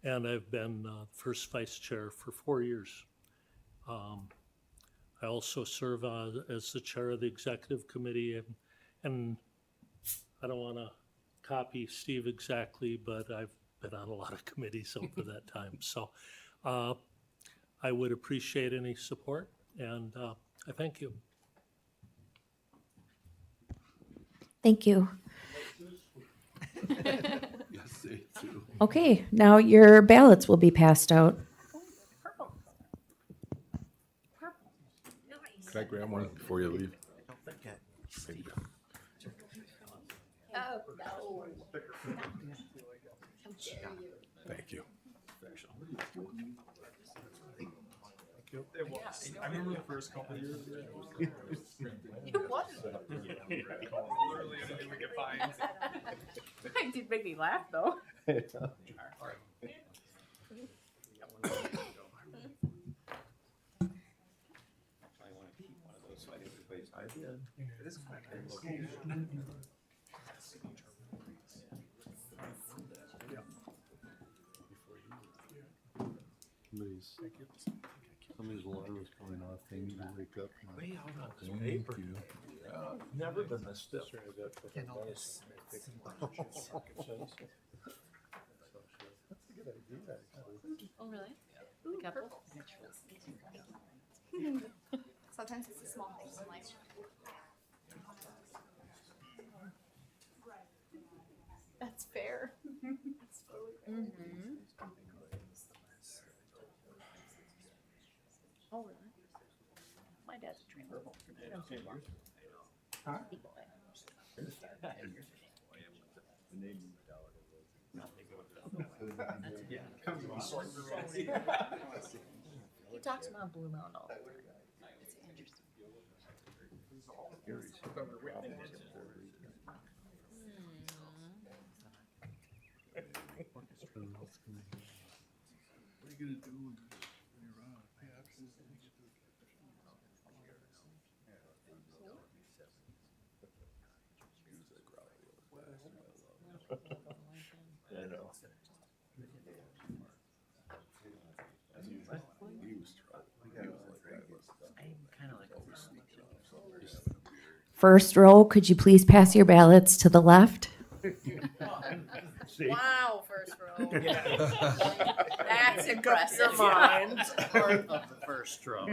And I've been first vice chair for 4 years. I also serve as the chair of the executive committee. And I don't want to copy Steve exactly, but I've been on a lot of committees over that time. So I would appreciate any support And I thank you. Thank you. Yes, they do. Okay, now your ballots will be passed out. Can I grab one before you leave? Thank you. Oh, no. Thank you. I remember the first couple of years. It was. Literally anything we could find. It did make me laugh though. I did. Somebody's water was coming off, they need to wake up. Way out on this Thank paper. you. Never been this stiff. That's a good idea, actually. Oh, really? Ooh, A couple? purple. Sometimes it's the small things in life. That's fair. That's totally fair. Oh, really? My dad's a trainer. Huh? He talks about Blue Mountain all the time. It's interesting. What are you gonna do when you're out? I know. First row, could you please pass your ballots to the left? Wow, first row. That's Your impressive. mind's part of the first row.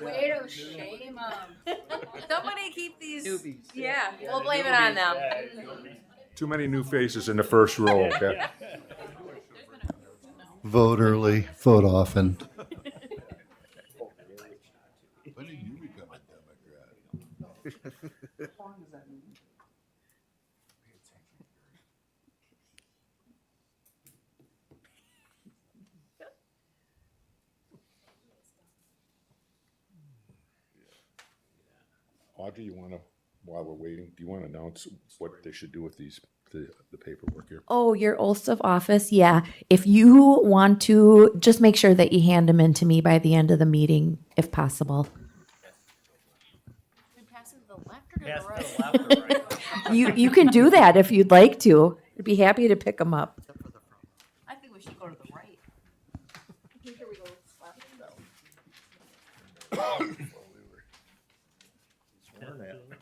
Way to shame them. Somebody keep these. Newbies. Yeah, we'll blame it on them. Too many new faces in the first row, okay? Vote early, vote often. When did you become a Democrat? Audrey, you wanna, while we're waiting, do you wanna announce what they should do with these, the paperwork here? Oh, your oaths of office, yeah. If you want to, just make sure that you hand them in to me by the end of the meeting, if possible. We pass it to the left or to the right? You can do that if you'd like to. I'd be happy to pick them up. I think we should go to the right. Here we go. You didn't name it,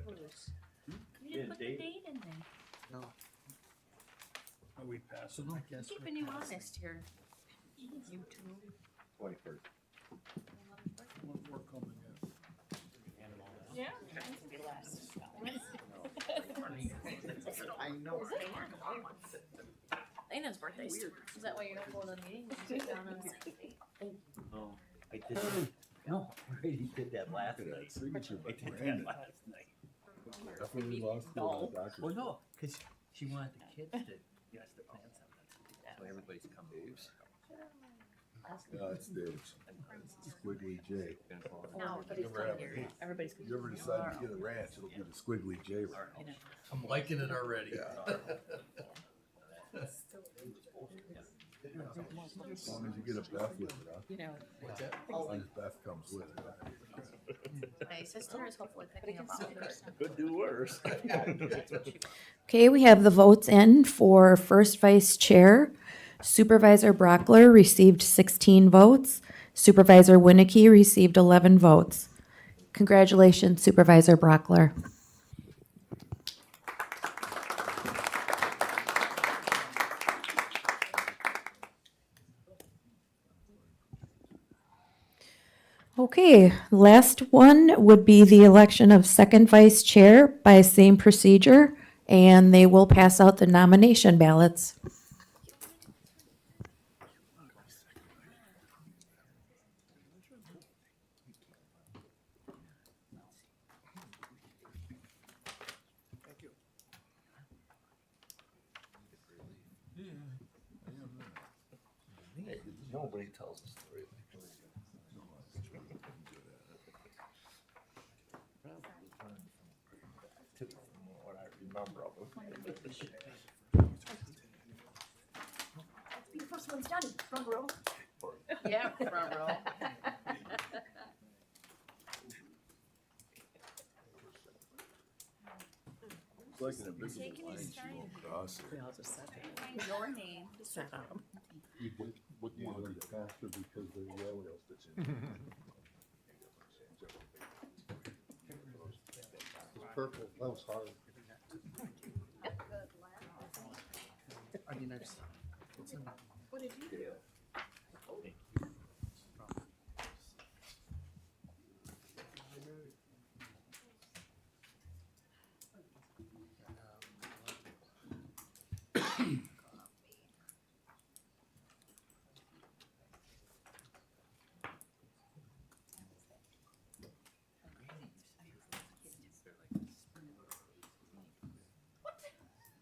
Bruce. You didn't put the date in there. No. Are we passing? I guess. Keeping you honest here. You two. 21st. Yeah. Mine's gonna be last. I know. Lena's birthday's too. Is that why you don't go to the meeting? You sit down on the same date? No, I didn't. No, Brady did that last night. I did that last night. Definitely lost the doctor. Well, no, because she wanted the kids to, to plan something. So everybody's coming. Yeah, it's Dave's. Squiggly J. No, everybody's coming here. Everybody's If you ever decide to get a ranch, it'll be the Squiggly J ranch. I'm liking it already. As long as you get a Beth with it, huh? You know. As long as Beth comes with it. My sister is hopefully picking up all her stuff. Could do worse. Okay, we have the votes in for first vice chair. Supervisor Brockler received 16 votes. Supervisor Winnicky received 11 votes. Congratulations, Supervisor Brockler. Okay, last one would be the election of second vice chair by same procedure, and they will pass out the nomination ballots. Nobody tells a story what I remember of them. The first one's done, front row. Yeah, front row. It's like an invisible line you go across it. Your name. You would want to be faster because the railroad that's in. Purple, that was hard. I mean, I've. What did you do?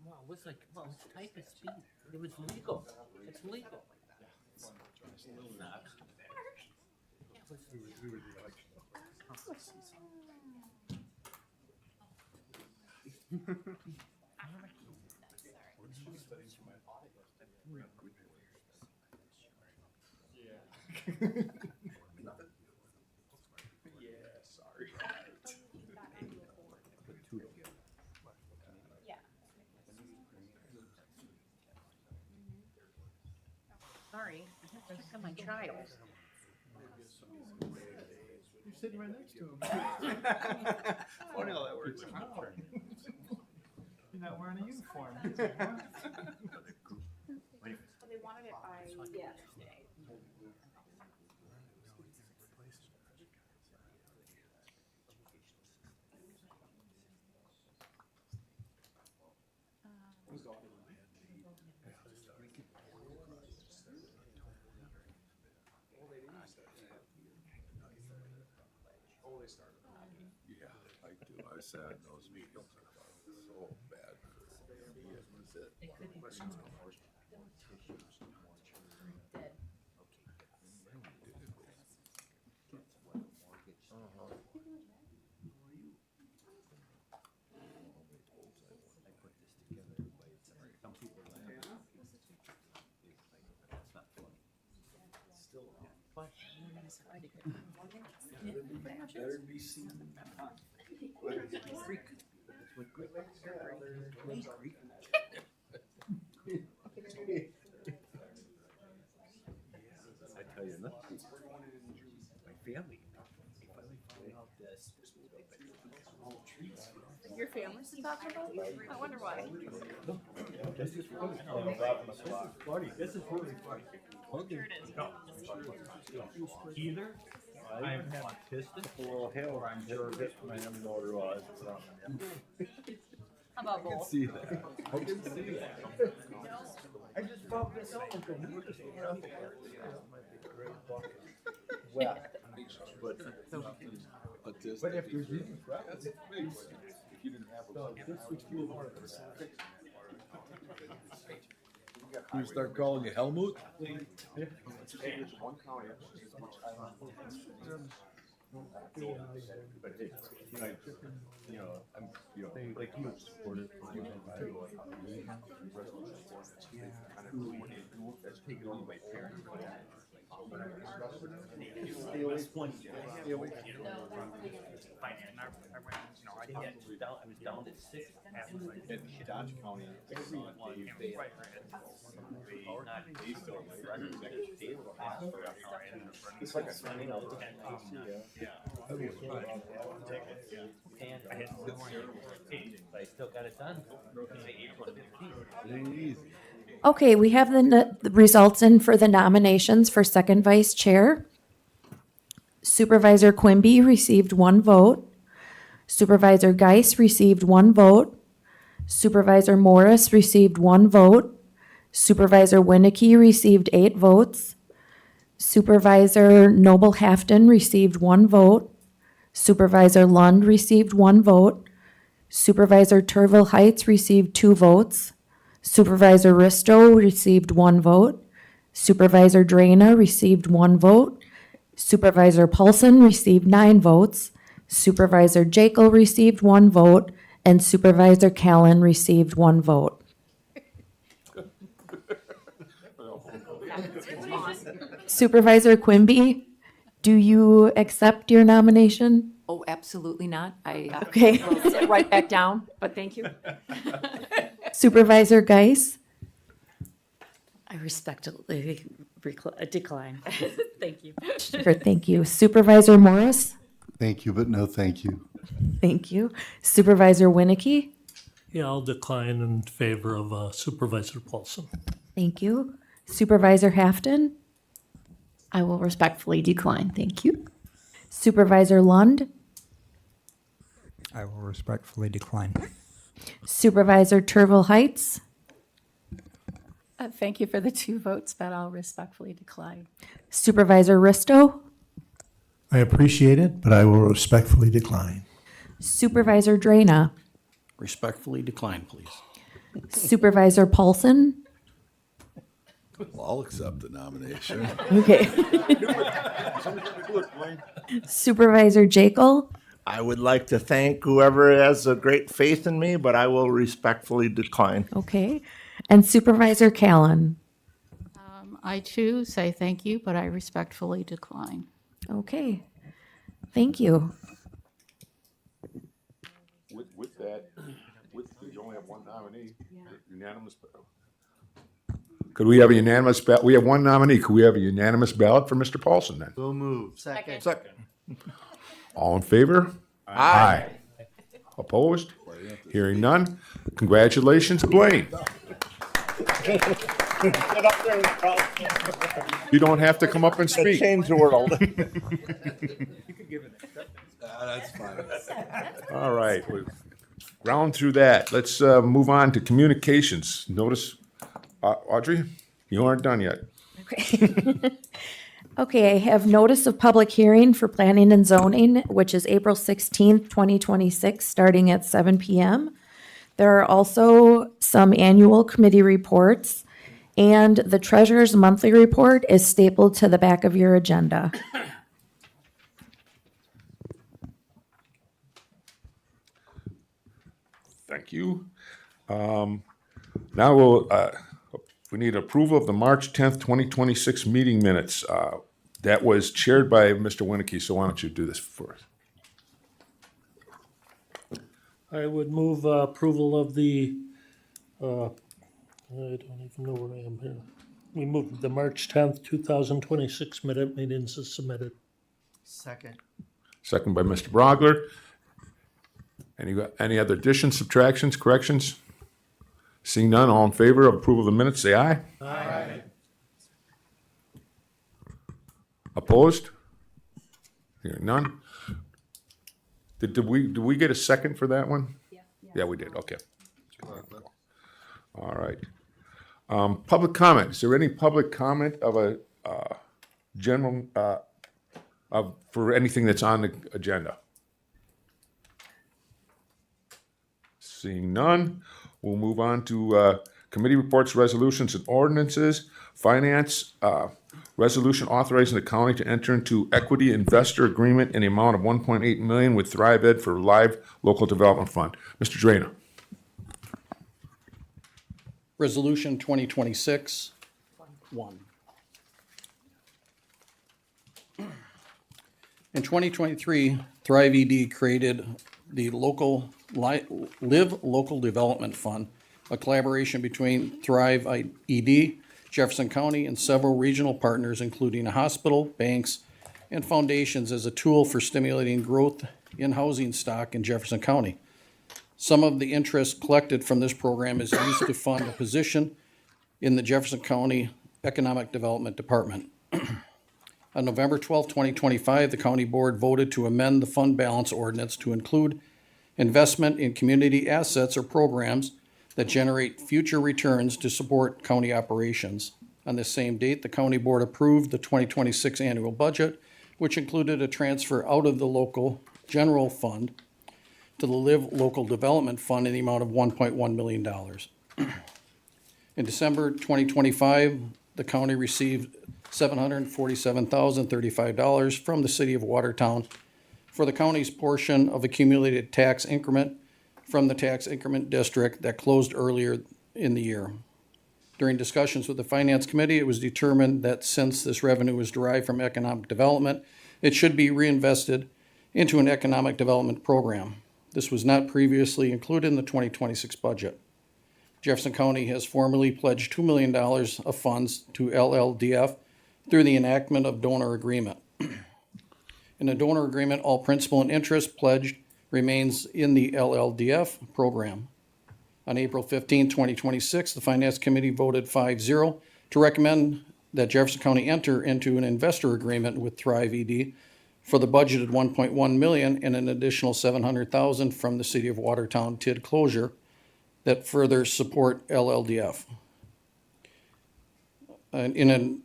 Well, it was like, well, it's type of speed. It was legal. It's legal. Sorry, I have to check on my child. You're sitting right next to him. Funny how that works. You're not wearing a uniform. They wanted it by yesterday. Yeah, I do. I sat in those meetings. So bad for me. It was it. Better be seen. I tell you nothing. My family. They finally found out this. Your family's talking about you? I wonder why. This is funny. This is really funny. Here it is. Either I'm autistic or I'm nervous when I am motorized. How about I can both? see that. I can see that. I just bumped this out with the music. Well, but if there's even if you didn't have you start calling you Helmut? But hey, I'm, like you supported. That's taken on by parents. Stay away from. Stay away from. I was down to 6. In Dodge County, it's like a signing out. And I had no idea, but I still got it done. April 15th. It ain't easy. Okay, we have the results in for the nominations for second vice chair. Supervisor Quimby received 1 vote. Supervisor Geis received 1 vote. Supervisor Morris received 1 vote. Supervisor Winnicky received 8 votes. Supervisor Noble Hafton received 1 vote. Supervisor Lund received 1 vote. Supervisor Turville Heights received 2 votes. Supervisor Risto received 1 vote. Supervisor Drana received 1 vote. Supervisor Paulson received 9 votes. Supervisor Jekyll received 1 vote. And Supervisor Callan received 1 vote. Supervisor Quimby, do you accept your nomination? Oh, absolutely not. I Okay. will sit right back down, but thank you. Supervisor Geis? I respectfully decline. Thank you. Sure, thank you. Supervisor Morris? Thank you, but no thank you. Thank you. Supervisor Winnicky? Yeah, I'll decline in favor of Supervisor Paulson. Thank you. Supervisor Hafton? I will respectfully decline. Thank you. Supervisor Lund? I will respectfully decline. Supervisor Turville Heights? Thank you for the 2 votes, but I'll respectfully decline. Supervisor Risto? I appreciate it, but I will respectfully decline. Supervisor Drana? Respectfully decline, please. Supervisor Paulson? Well, I'll accept the nomination. Okay. Supervisor Jekyll? I would like to thank whoever has a great faith in me, but I will respectfully decline. Okay. And Supervisor Callan? I too say thank you, but I respectfully decline. Okay. Thank you. With that, you only have 1 nominee, unanimous. Could we have a unanimous ballot? We have 1 nominee. Could we have a unanimous ballot for Mr. Paulson then? So move. Second. All in favor? Aye. Opposed? Hearing none. Congratulations, Blaine. You don't have to come up and speak. Change the world. That's fine. All right, we'll round through that. Let's move on to communications. Notice, Audrey, you aren't done yet. Okay. Okay, I have notice of public hearing for planning and zoning, which is April 16th, 2026, starting at 7 p.m. There are also some annual committee reports, and the treasurer's monthly report is stapled to the back of your agenda. Thank you. Now we need approval of the March 10th, 2026 meeting minutes. That was chaired by Mr. Winnicky, so why don't you do this for us? I would move approval of the, I don't even know where I am here. We moved the March 10th, 2026 minute meetings as submitted. Second. Second by Mr. Brogler. Any other additions, subtractions, corrections? Seeing none, all in favor of approval of the minutes, say aye. Aye. Opposed? Hearing none. Did we get a second for that one? Yeah, we did, okay. All right. Public comment. Is there any public comment of a general, for anything that's on the agenda? Seeing none, we'll move on to committee reports, resolutions, and ordinances. Finance, resolution authorizing the county to enter into equity investor agreement in the amount of $1.8 million with Thrive Ed for Live Local Development Fund. Mr. Drana. Resolution 2026-1. In 2023, Thrive ED created the Live Local Development Fund, a collaboration between Thrive ED, Jefferson County, and several regional partners, including a hospital, banks, and foundations, as a tool for stimulating growth in housing stock in Jefferson County. Some of the interest collected from this program is used to fund a position in the Jefferson County Economic Development Department. On November 12, 2025, the county board voted to amend the fund balance ordinance to include investment in community assets or programs that generate future returns to support county operations. On this same date, the county board approved the 2026 annual budget, which included a transfer out of the local general fund to the Live Local Development Fund in the amount of $1.1 million. In December 2025, the county received $747,035 from the city of Watertown for the county's portion of accumulated tax increment from the tax increment district that closed earlier in the year. During discussions with the Finance Committee, it was determined that since this revenue was derived from economic development, it should be reinvested into an economic development program. This was not previously included in the 2026 budget. Jefferson County has formally pledged $2 million of funds to LLDF through the enactment of donor agreement. In the donor agreement, all principal and interest pledged remains in the LLDF program. On April 15, 2026, the Finance Committee voted 5-0 to recommend that Jefferson County enter into an investor agreement with Thrive ED for the budgeted $1.1 million and an additional $700,000 from the City of Watertown TID closure that further support LLDF. In an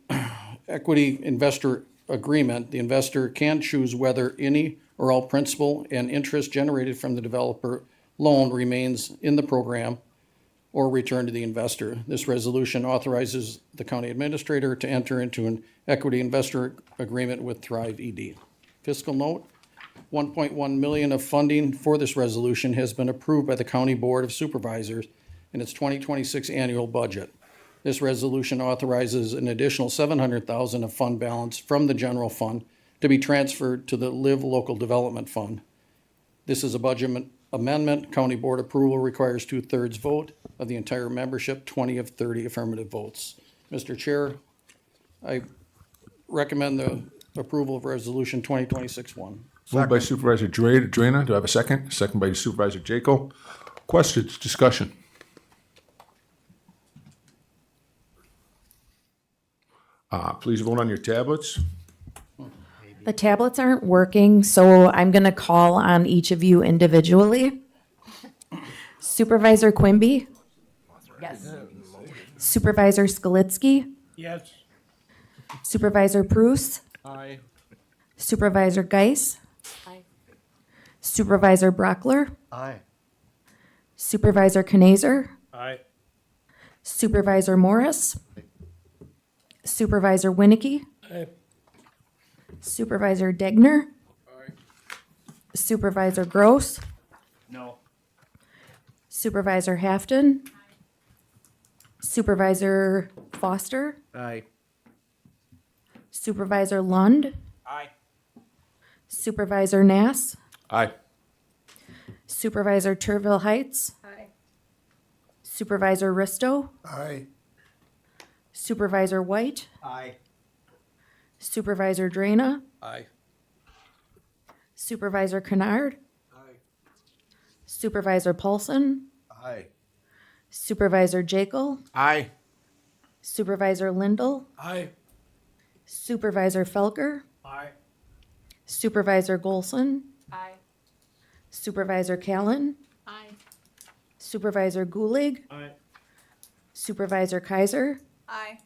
equity investor agreement, the investor can choose whether any or all principal and interest generated from the developer loan remains in the program or returned to the investor. This resolution authorizes the county administrator to enter into an equity investor agreement with Thrive ED. Fiscal note, $1.1 million of funding for this resolution has been approved by the County Board of Supervisors in its 2026 annual budget. This resolution authorizes an additional $700,000 of fund balance from the general fund to be transferred to the Live Local Development Fund. This is a budget amendment. County Board approval requires 2/3 vote of the entire membership, 20 of 30 affirmative votes. Mr. Chair, I recommend the approval of Resolution 2026-1. Moved by Supervisor Drainer. Do I have a second? Second by Supervisor Jaco. Questions, discussion? Please vote on your tablets. The tablets aren't working, so I'm going to call on each of you individually. Supervisor Quimby? Yes. Supervisor Skalitsky? Yes. Supervisor Prus? Aye. Supervisor Geis? Aye. Supervisor Brockler? Aye. Supervisor Knazer? Aye. Supervisor Morris? Supervisor Winnicky? Aye. Supervisor Degner? Supervisor Gross? No. Supervisor Hafton? Supervisor Foster? Aye. Supervisor Lund? Aye. Supervisor Nass? Aye. Supervisor Turville Heights? Aye. Supervisor Risto? Aye. Supervisor White? Aye. Supervisor Drana? Aye. Supervisor Kennard? Aye. Supervisor Paulson? Aye. Supervisor Jekyll? Aye. Supervisor Lindell? Aye. Supervisor Felker? Aye. Supervisor Golson? Aye. Supervisor Callan? Aye. Supervisor Gulig? Aye. Supervisor Kaiser? Aye.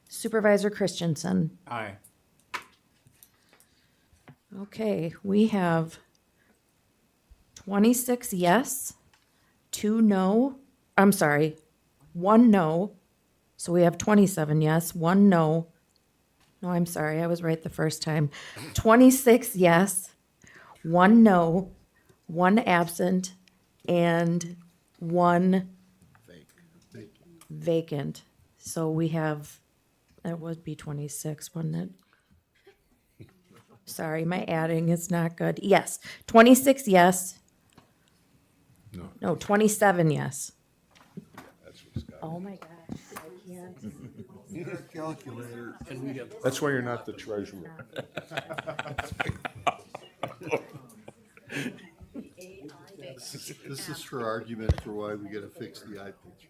Supervisor Christensen? Aye. Okay, we have 26 yes, 2 no, 1 no. So we have 27 yes, 1 no. No, I'm sorry, I was right the first time. 26 yes, 1 no, 1 absent, and 1 vacant. So we have, that would be 26, wouldn't it? Sorry, my adding is not good. Yes, 26 yes. No, 27 yes. Oh my gosh, I can't. Calculator. That's why you're not the treasurer. This is her argument for why we gotta fix the eye picture.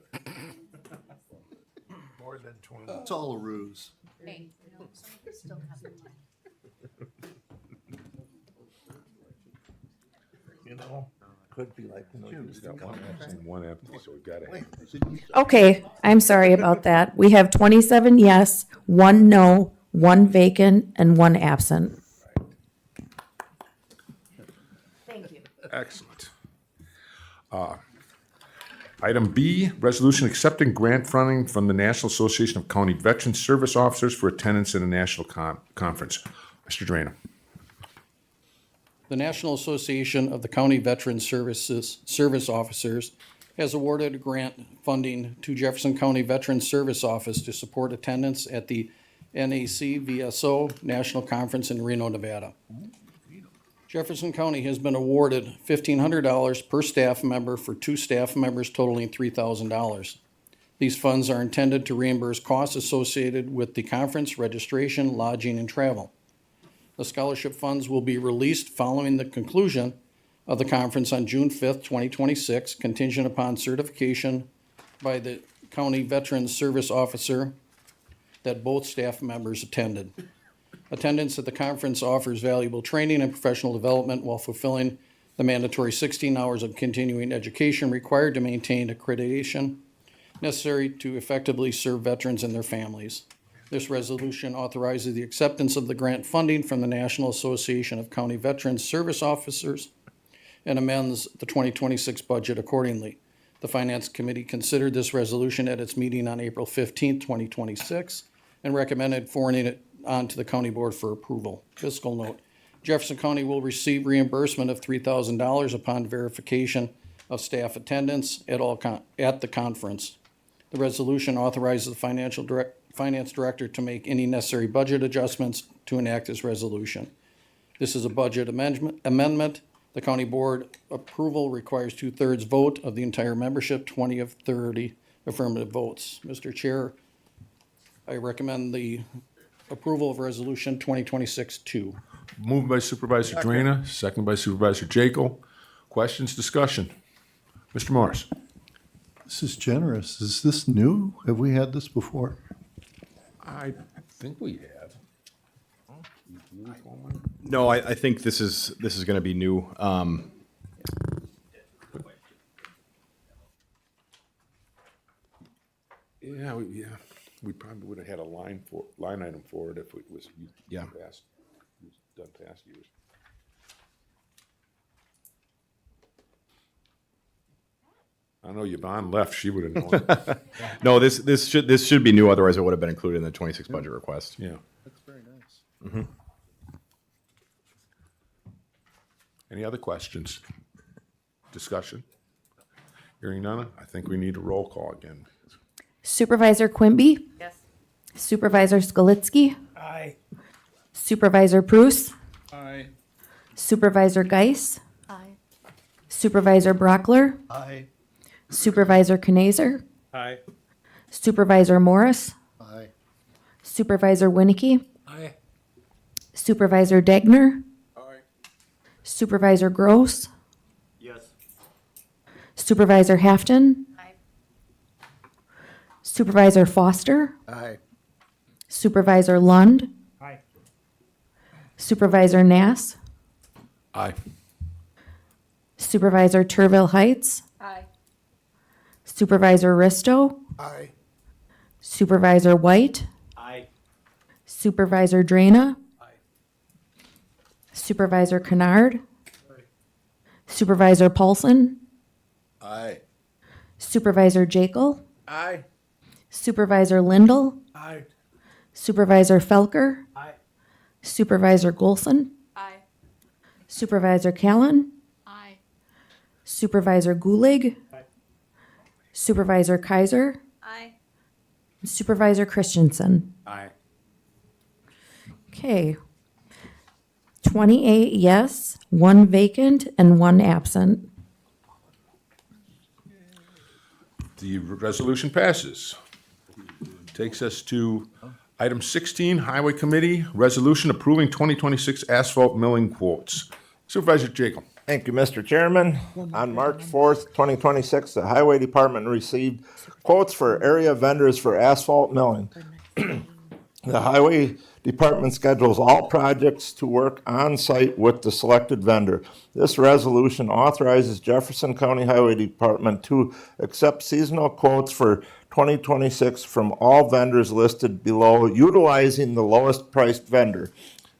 More than 20. It's all a ruse. You know, could be like, he's got one absent, one empty, so we gotta. Okay, I'm sorry about that. We have 27 yes, 1 no, 1 vacant, and 1 absent. Thank you. Excellent. Item B, resolution accepting grant funding from the National Association of County Veteran Service Officers for attendance in a national conference. Mr. Draina. The National Association of the County Veteran Service Officers has awarded grant funding to Jefferson County Veteran Service Office to support attendance at the NACVSO National Conference in Reno, Nevada. Jefferson County has been awarded $1,500 per staff member for 2 staff members totaling $3,000. These funds are intended to reimburse costs associated with the conference, registration, lodging, and travel. The scholarship funds will be released following the conclusion of the conference on June 5th, 2026, contingent upon certification by the County Veterans Service Officer that both staff members attended. Attendance at the conference offers valuable training and professional development while fulfilling the mandatory 16 hours of continuing education required to maintain accreditation necessary to effectively serve veterans and their families. This resolution authorizes the acceptance of the grant funding from the National Association of County Veterans Service Officers and amends the 2026 budget accordingly. The Finance Committee considered this resolution at its meeting on April 15, 2026, and recommended forwarding it on to the County Board for approval. Fiscal note, Jefferson County will receive reimbursement of $3,000 upon verification of staff attendance at the conference. The resolution authorizes the Finance Director to make any necessary budget adjustments to enact this resolution. This is a budget amendment. The County Board approval requires 2/3 vote of the entire membership, 20 of 30 affirmative votes. Mr. Chair, I recommend the approval of Resolution 2026-2. Moved by Supervisor Draina, second by Supervisor Jekyll. Questions, discussion? Mr. Morris. This is generous. Is this new? Have we had this before? I think we have. No, I think this is going to be new. We probably would have had a line item for it if it was done past years. I know Yvonne left; she would have known. No, this should be new. Otherwise, it would have been included in the 26 budget request. Yeah. That's very nice. Mm-hmm. Any other questions? Discussion? Hearing none, I think we need a roll call again. Supervisor Quimby? Yes. Supervisor Skalitsky? Aye. Supervisor Prus? Aye. Supervisor Geis? Aye. Supervisor Brockler? Aye. Supervisor Knazer? Aye. Supervisor Morris? Aye. Supervisor Winnicky? Aye. Supervisor Degner? Aye. Supervisor Gross? Yes. Supervisor Hafton? Aye. Supervisor Foster? Aye. Supervisor Lund? Aye. Supervisor Nass? Aye. Supervisor Turville Heights? Aye. Supervisor Risto? Aye. Supervisor White? Aye. Supervisor Draina? Aye. Supervisor Kennard? Supervisor Paulson? Aye. Supervisor Jekyll? Aye. Supervisor Lindell? Aye. Supervisor Felker? Aye. Supervisor Golson? Aye. Supervisor Callan? Aye. Supervisor Gulig? Aye. Supervisor Kaiser? Aye. Supervisor Christensen? Aye. Okay. 28 yes, 1 vacant, and 1 absent. The resolution passes. Takes us to item 16, Highway Committee, resolution approving 2026 asphalt milling quotes. Supervisor Jekyll. Thank you, Mr. Chairman. On March 4th, 2026, the Highway Department received quotes for area vendors for asphalt milling. The highway department schedules all projects to work on site with the selected vendor. This resolution authorizes Jefferson County Highway Department to accept seasonal quotes for 2026 from all vendors listed below, utilizing the lowest priced vendor,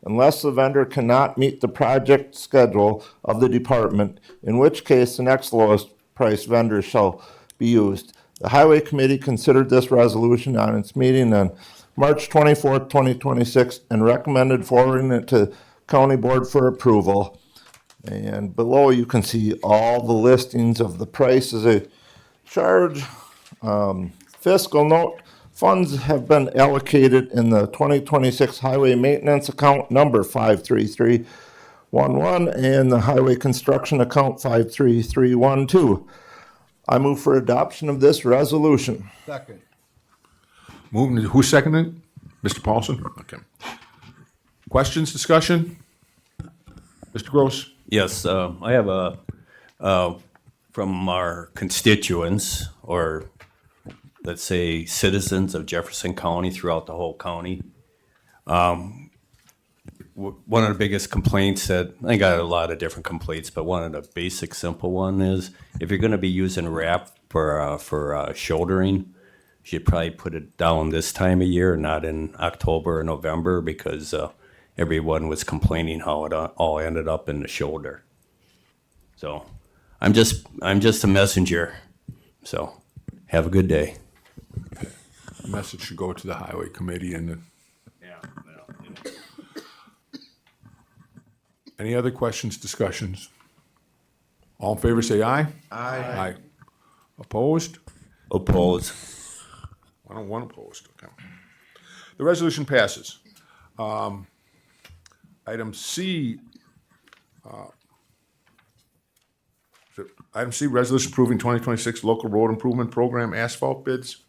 unless the vendor cannot meet the project schedule of the department, in which case the next lowest priced vendor shall be used. The Highway Committee considered this resolution on its meeting on March 24th, 2026, and recommended forwarding it to County Board for approval. And below you can see all the listings of the prices they charge. Fiscal note, funds have been allocated in the 2026 Highway Maintenance Account number 53311 and the Highway Construction Account 53312. I move for adoption of this resolution. Second. Moving, who seconded it? Mr. Paulson? Okay. Questions, discussion? Mr. Gross? Yes, I have from our constituents, or let's say citizens of Jefferson County throughout the whole county. One of the biggest complaints that, I got a lot of different complaints, but one of the basic simple one is if you're gonna be using wrap for shouldering, you should probably put it down this time of year, not in October or November, because everyone was complaining how it all ended up in the shoulder. So I'm just a messenger. So have a good day. The message should go to the Highway Committee and the. Any other questions, discussions? All in favor, say aye. Aye. Aye. Opposed? Opposed. One opposed, okay. The resolution passes. Item C, item C, resolution approving 2026 local road improvement program asphalt bids.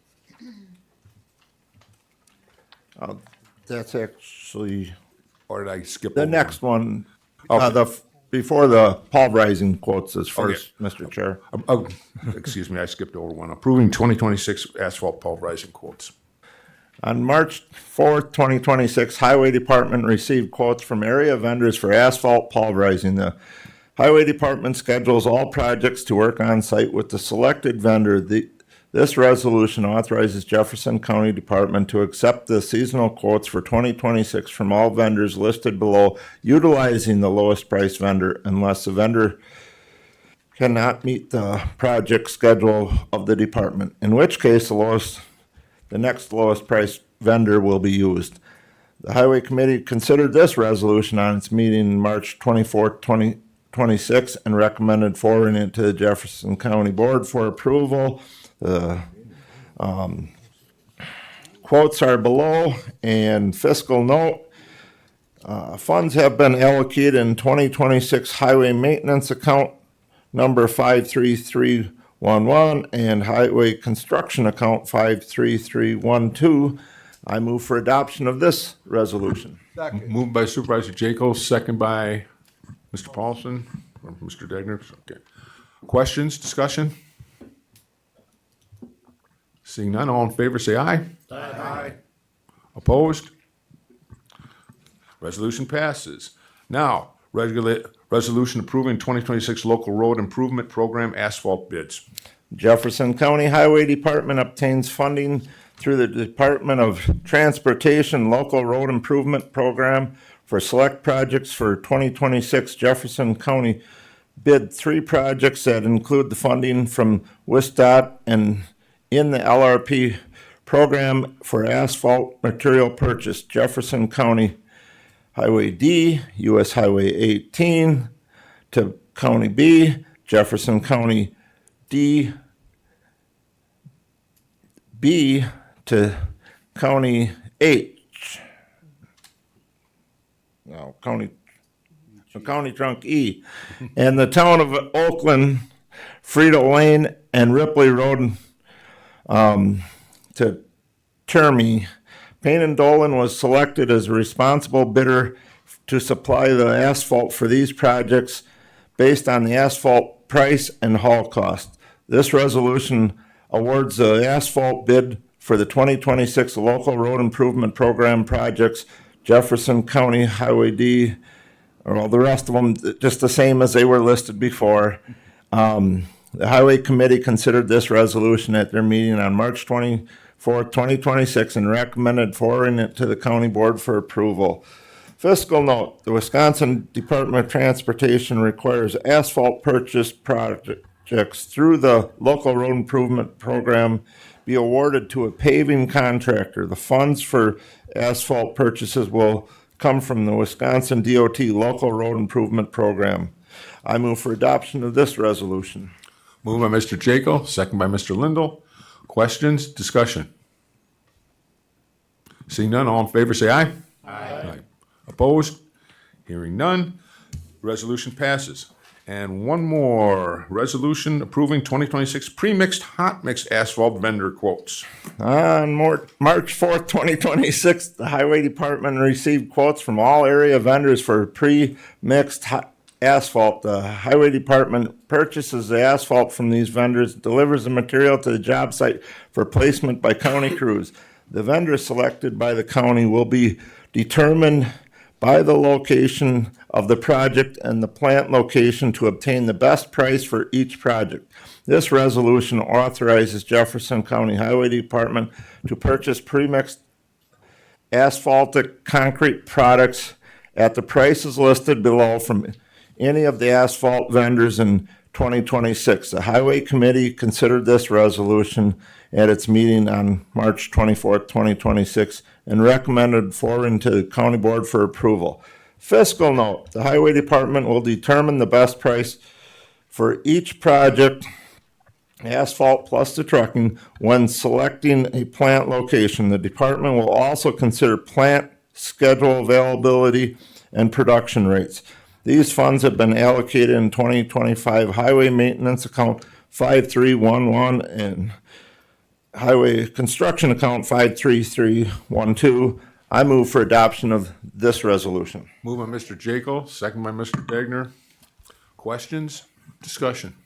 That's actually. Or did I skip The over next one, Okay. before the pulverizing quotes is first, Mr. Chair. Excuse me, I skipped over one. Approving 2026 asphalt pulverizing quotes. On March 4th, 2026, Highway Department received quotes from area vendors for asphalt pulverizing. The Highway Department schedules all projects to work on site with the selected vendor. This resolution authorizes Jefferson County Department to accept the seasonal quotes for 2026 from all vendors listed below, utilizing the lowest price vendor unless the vendor cannot meet the project schedule of the department, in which case the next lowest price vendor will be used. The Highway Committee considered this resolution on its meeting March 24th, 2026, and recommended forwarding it to the Jefferson County Board for approval. The quotes are below, and fiscal note, funds have been allocated in 2026 Highway Maintenance Account number 53311 and Highway Construction Account 53312. I move for adoption of this resolution. Moved by Supervisor Jaco, second by Mr. Paulson, or Mr. Degner. Okay. Questions, discussion? Seeing none, all in favor, say aye. Aye. Opposed? Resolution passes. Now, resolution approving 2026 local road improvement program asphalt bids. Jefferson County Highway Department obtains funding through the Department of Transportation Local Road Improvement Program for select projects for 2026. Jefferson County bid 3 projects that include the funding from WSDOT and in the LRP program for asphalt material purchase. Jefferson County Highway D, US Highway 18 to County B, Jefferson County D, B to County H. No, County Trunk E. And the town of Oakland, Frito Lane, and Ripley Road to Termy. Payne and Dolan was selected as a responsible bidder to supply the asphalt for these projects based on the asphalt price and haul cost. This resolution awards the asphalt bid for the 2026 local road improvement program projects, Jefferson County Highway D, or all the rest of them, just the same as they were listed before. The Highway Committee considered this resolution at their meeting on March 24th, 2026, and recommended forwarding it to the county board for approval. Fiscal note, the Wisconsin Department of Transportation requires asphalt purchase projects through the local road improvement program be awarded to a paving contractor. The funds for asphalt purchases will come from the Wisconsin DOT local road improvement program. I move for adoption of this resolution. Moved by Mr. Jaco, second by Mr. Lindell. Questions, discussion? Seeing none, all in favor say aye. Aye. Opposed? Hearing none, resolution passes. And one more, resolution approving 2026 pre-mixed hot mix asphalt vendor quotes. On March 4th, 2026, the Highway Department received quotes from all area vendors for pre-mixed asphalt. The Highway Department purchases the asphalt from these vendors, delivers the material to the job site for placement by county crews. The vendor selected by the county will be determined by the location of the project and the plant location to obtain the best price for each project. This resolution authorizes Jefferson County Highway Department to purchase pre-mixed asphaltic concrete products at the prices listed below from any of the asphalt vendors in 2026. The Highway Committee considered this resolution at its meeting on March 24th, 2026, and recommended forwarding to the county board for approval. Fiscal note, the Highway Department will determine the best price for each project, asphalt plus the trucking, when selecting a plant location. The department will also consider plant schedule availability and production rates. These funds have been allocated in 2025 Highway Maintenance Account 5311 and Highway Construction Account 53312. I move for adoption of this resolution. Moved by Mr. Jaco, second by Mr. Degner. Questions, discussion?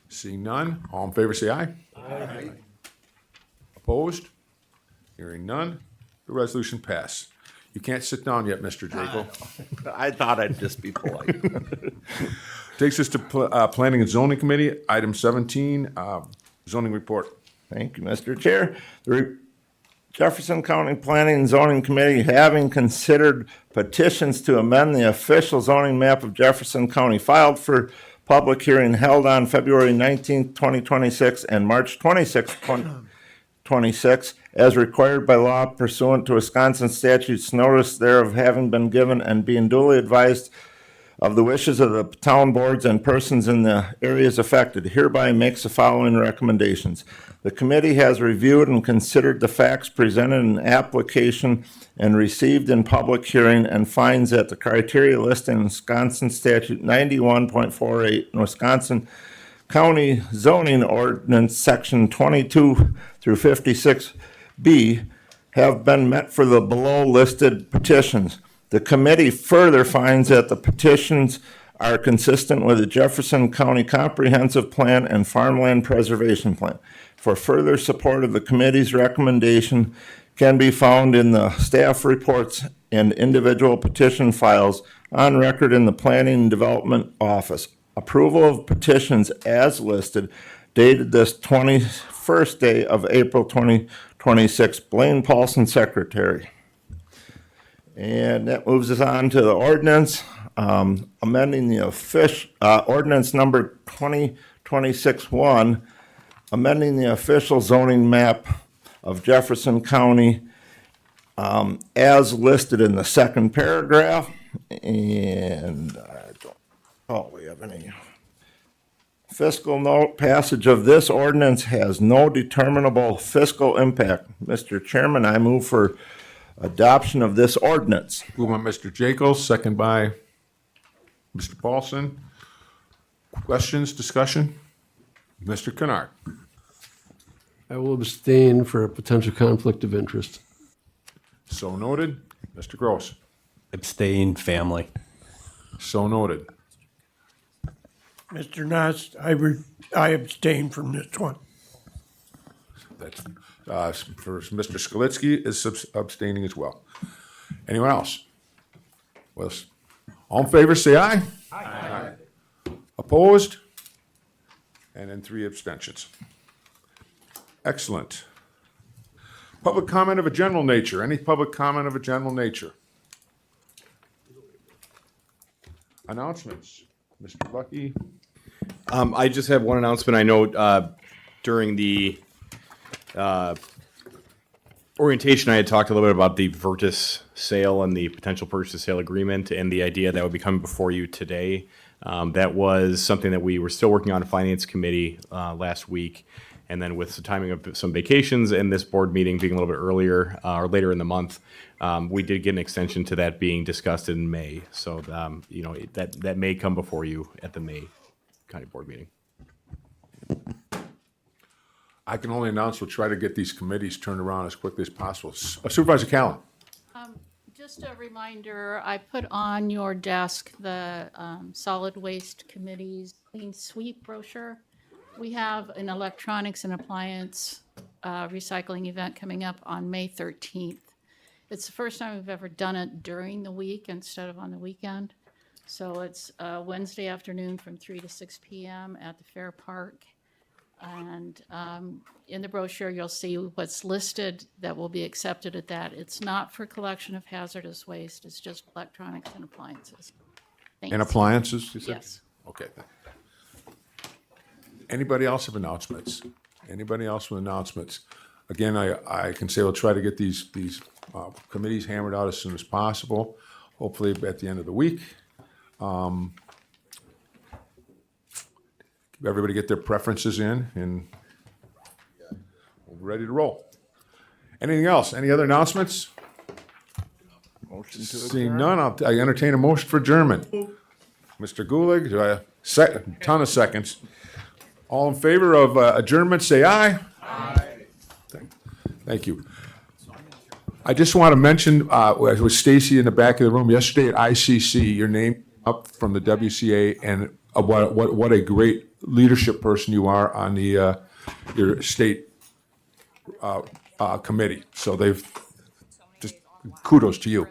Seeing none, all in favor say aye. Aye. Opposed? Hearing none, the resolution passed. You can't sit down yet, Mr. Jaco. I thought I'd just be polite. Takes us to Planning and Zoning Committee, item 17, zoning report. Thank you, Mr. Chair. The Jefferson County Planning and Zoning Committee, having considered petitions to amend the official zoning map of Jefferson County, filed for public hearing held on February 19th, 2026 and March 26th, 2026, as required by law pursuant to Wisconsin statutes, notice thereof having been given and being duly advised of the wishes of the town boards and persons in the areas affected, hereby makes the following recommendations. The committee has reviewed and considered the facts presented in the application and received in public hearing, and finds that the criteria listed in Wisconsin Statute 91.48 and Wisconsin County Zoning Ordinance Section 22 through 56B have been met for the below listed petitions. The committee further finds that the petitions are consistent with the Jefferson County Comprehensive Plan and Farmland Preservation Plan. For further support of the committee's recommendation can be found in the staff reports and individual petition files on record in the Planning and Development Office. Approval of petitions as listed, dated this 21st day of April 2026. Blaine Paulson, Secretary. And that moves us on to the ordinance, amending the official, ordinance number 2026-1, amending the official zoning map of Jefferson County as listed in the second paragraph. And I don't, we have any fiscal note. Passage of this ordinance has no determinable fiscal impact. Mr. Chairman, I move for adoption of this ordinance. Moved by Mr. Jaco, second by Mr. Paulson. Questions, discussion? Mr. Kennard. I will abstain for a potential conflict of interest. So noted. Mr. Gross. Abstain, family. So noted. Mr. Nast, I abstain from this one. That's, for Mr. Skalitsky is abstaining as well. Anyone else? Well, all in favor, say aye. Aye. Opposed? And then 3 abstentions. Excellent. Public comment of a general nature. Any public comment of a general nature? Announcements. Mr. Lucky. I just have one announcement. I know during the orientation, I had talked a little bit about the Virtus sale and the potential purchase sale agreement and the idea that would be coming before you today. That was something that we were still working on in Finance Committee last week. And then with the timing of some vacations and this board meeting being a little bit earlier or later in the month, we did get an extension to that being discussed in May. So, you know, that may come before you at the May County Board meeting. I can only announce we'll try to get these committees turned around as quickly as possible. Supervisor Callen. Just a reminder, I put on your desk the Solid Waste Committee's Clean Sweep brochure. We have an electronics and appliance recycling event coming up on May 13th. It's the first time we've ever done it during the week instead of on the weekend. So it's Wednesday afternoon from 3 to 6 p.m. at the Fair Park. And in the brochure, you'll see what's listed that will be accepted at that. It's not for collection of hazardous waste. It's just electronics and appliances. Thanks. And appliances, you said? Yes. Okay. Anybody else have announcements? Anybody else with announcements? Again, I can say we'll try to get these committees hammered out as soon as possible, hopefully at the end of the week. Everybody get their preferences in, and we're ready to roll. Anything else? Any other announcements? Motion to Seeing adjourn. none, I entertain a motion for adjournment. Mr. Gulig, do I have a ton of seconds? All in favor of adjournment, say aye. Aye. Thank you. I just want to mention, with Stacy in the back of the room yesterday at ICC, your name up from the WCA, and what a great leadership person you are on the your state committee. So they've just kudos to you.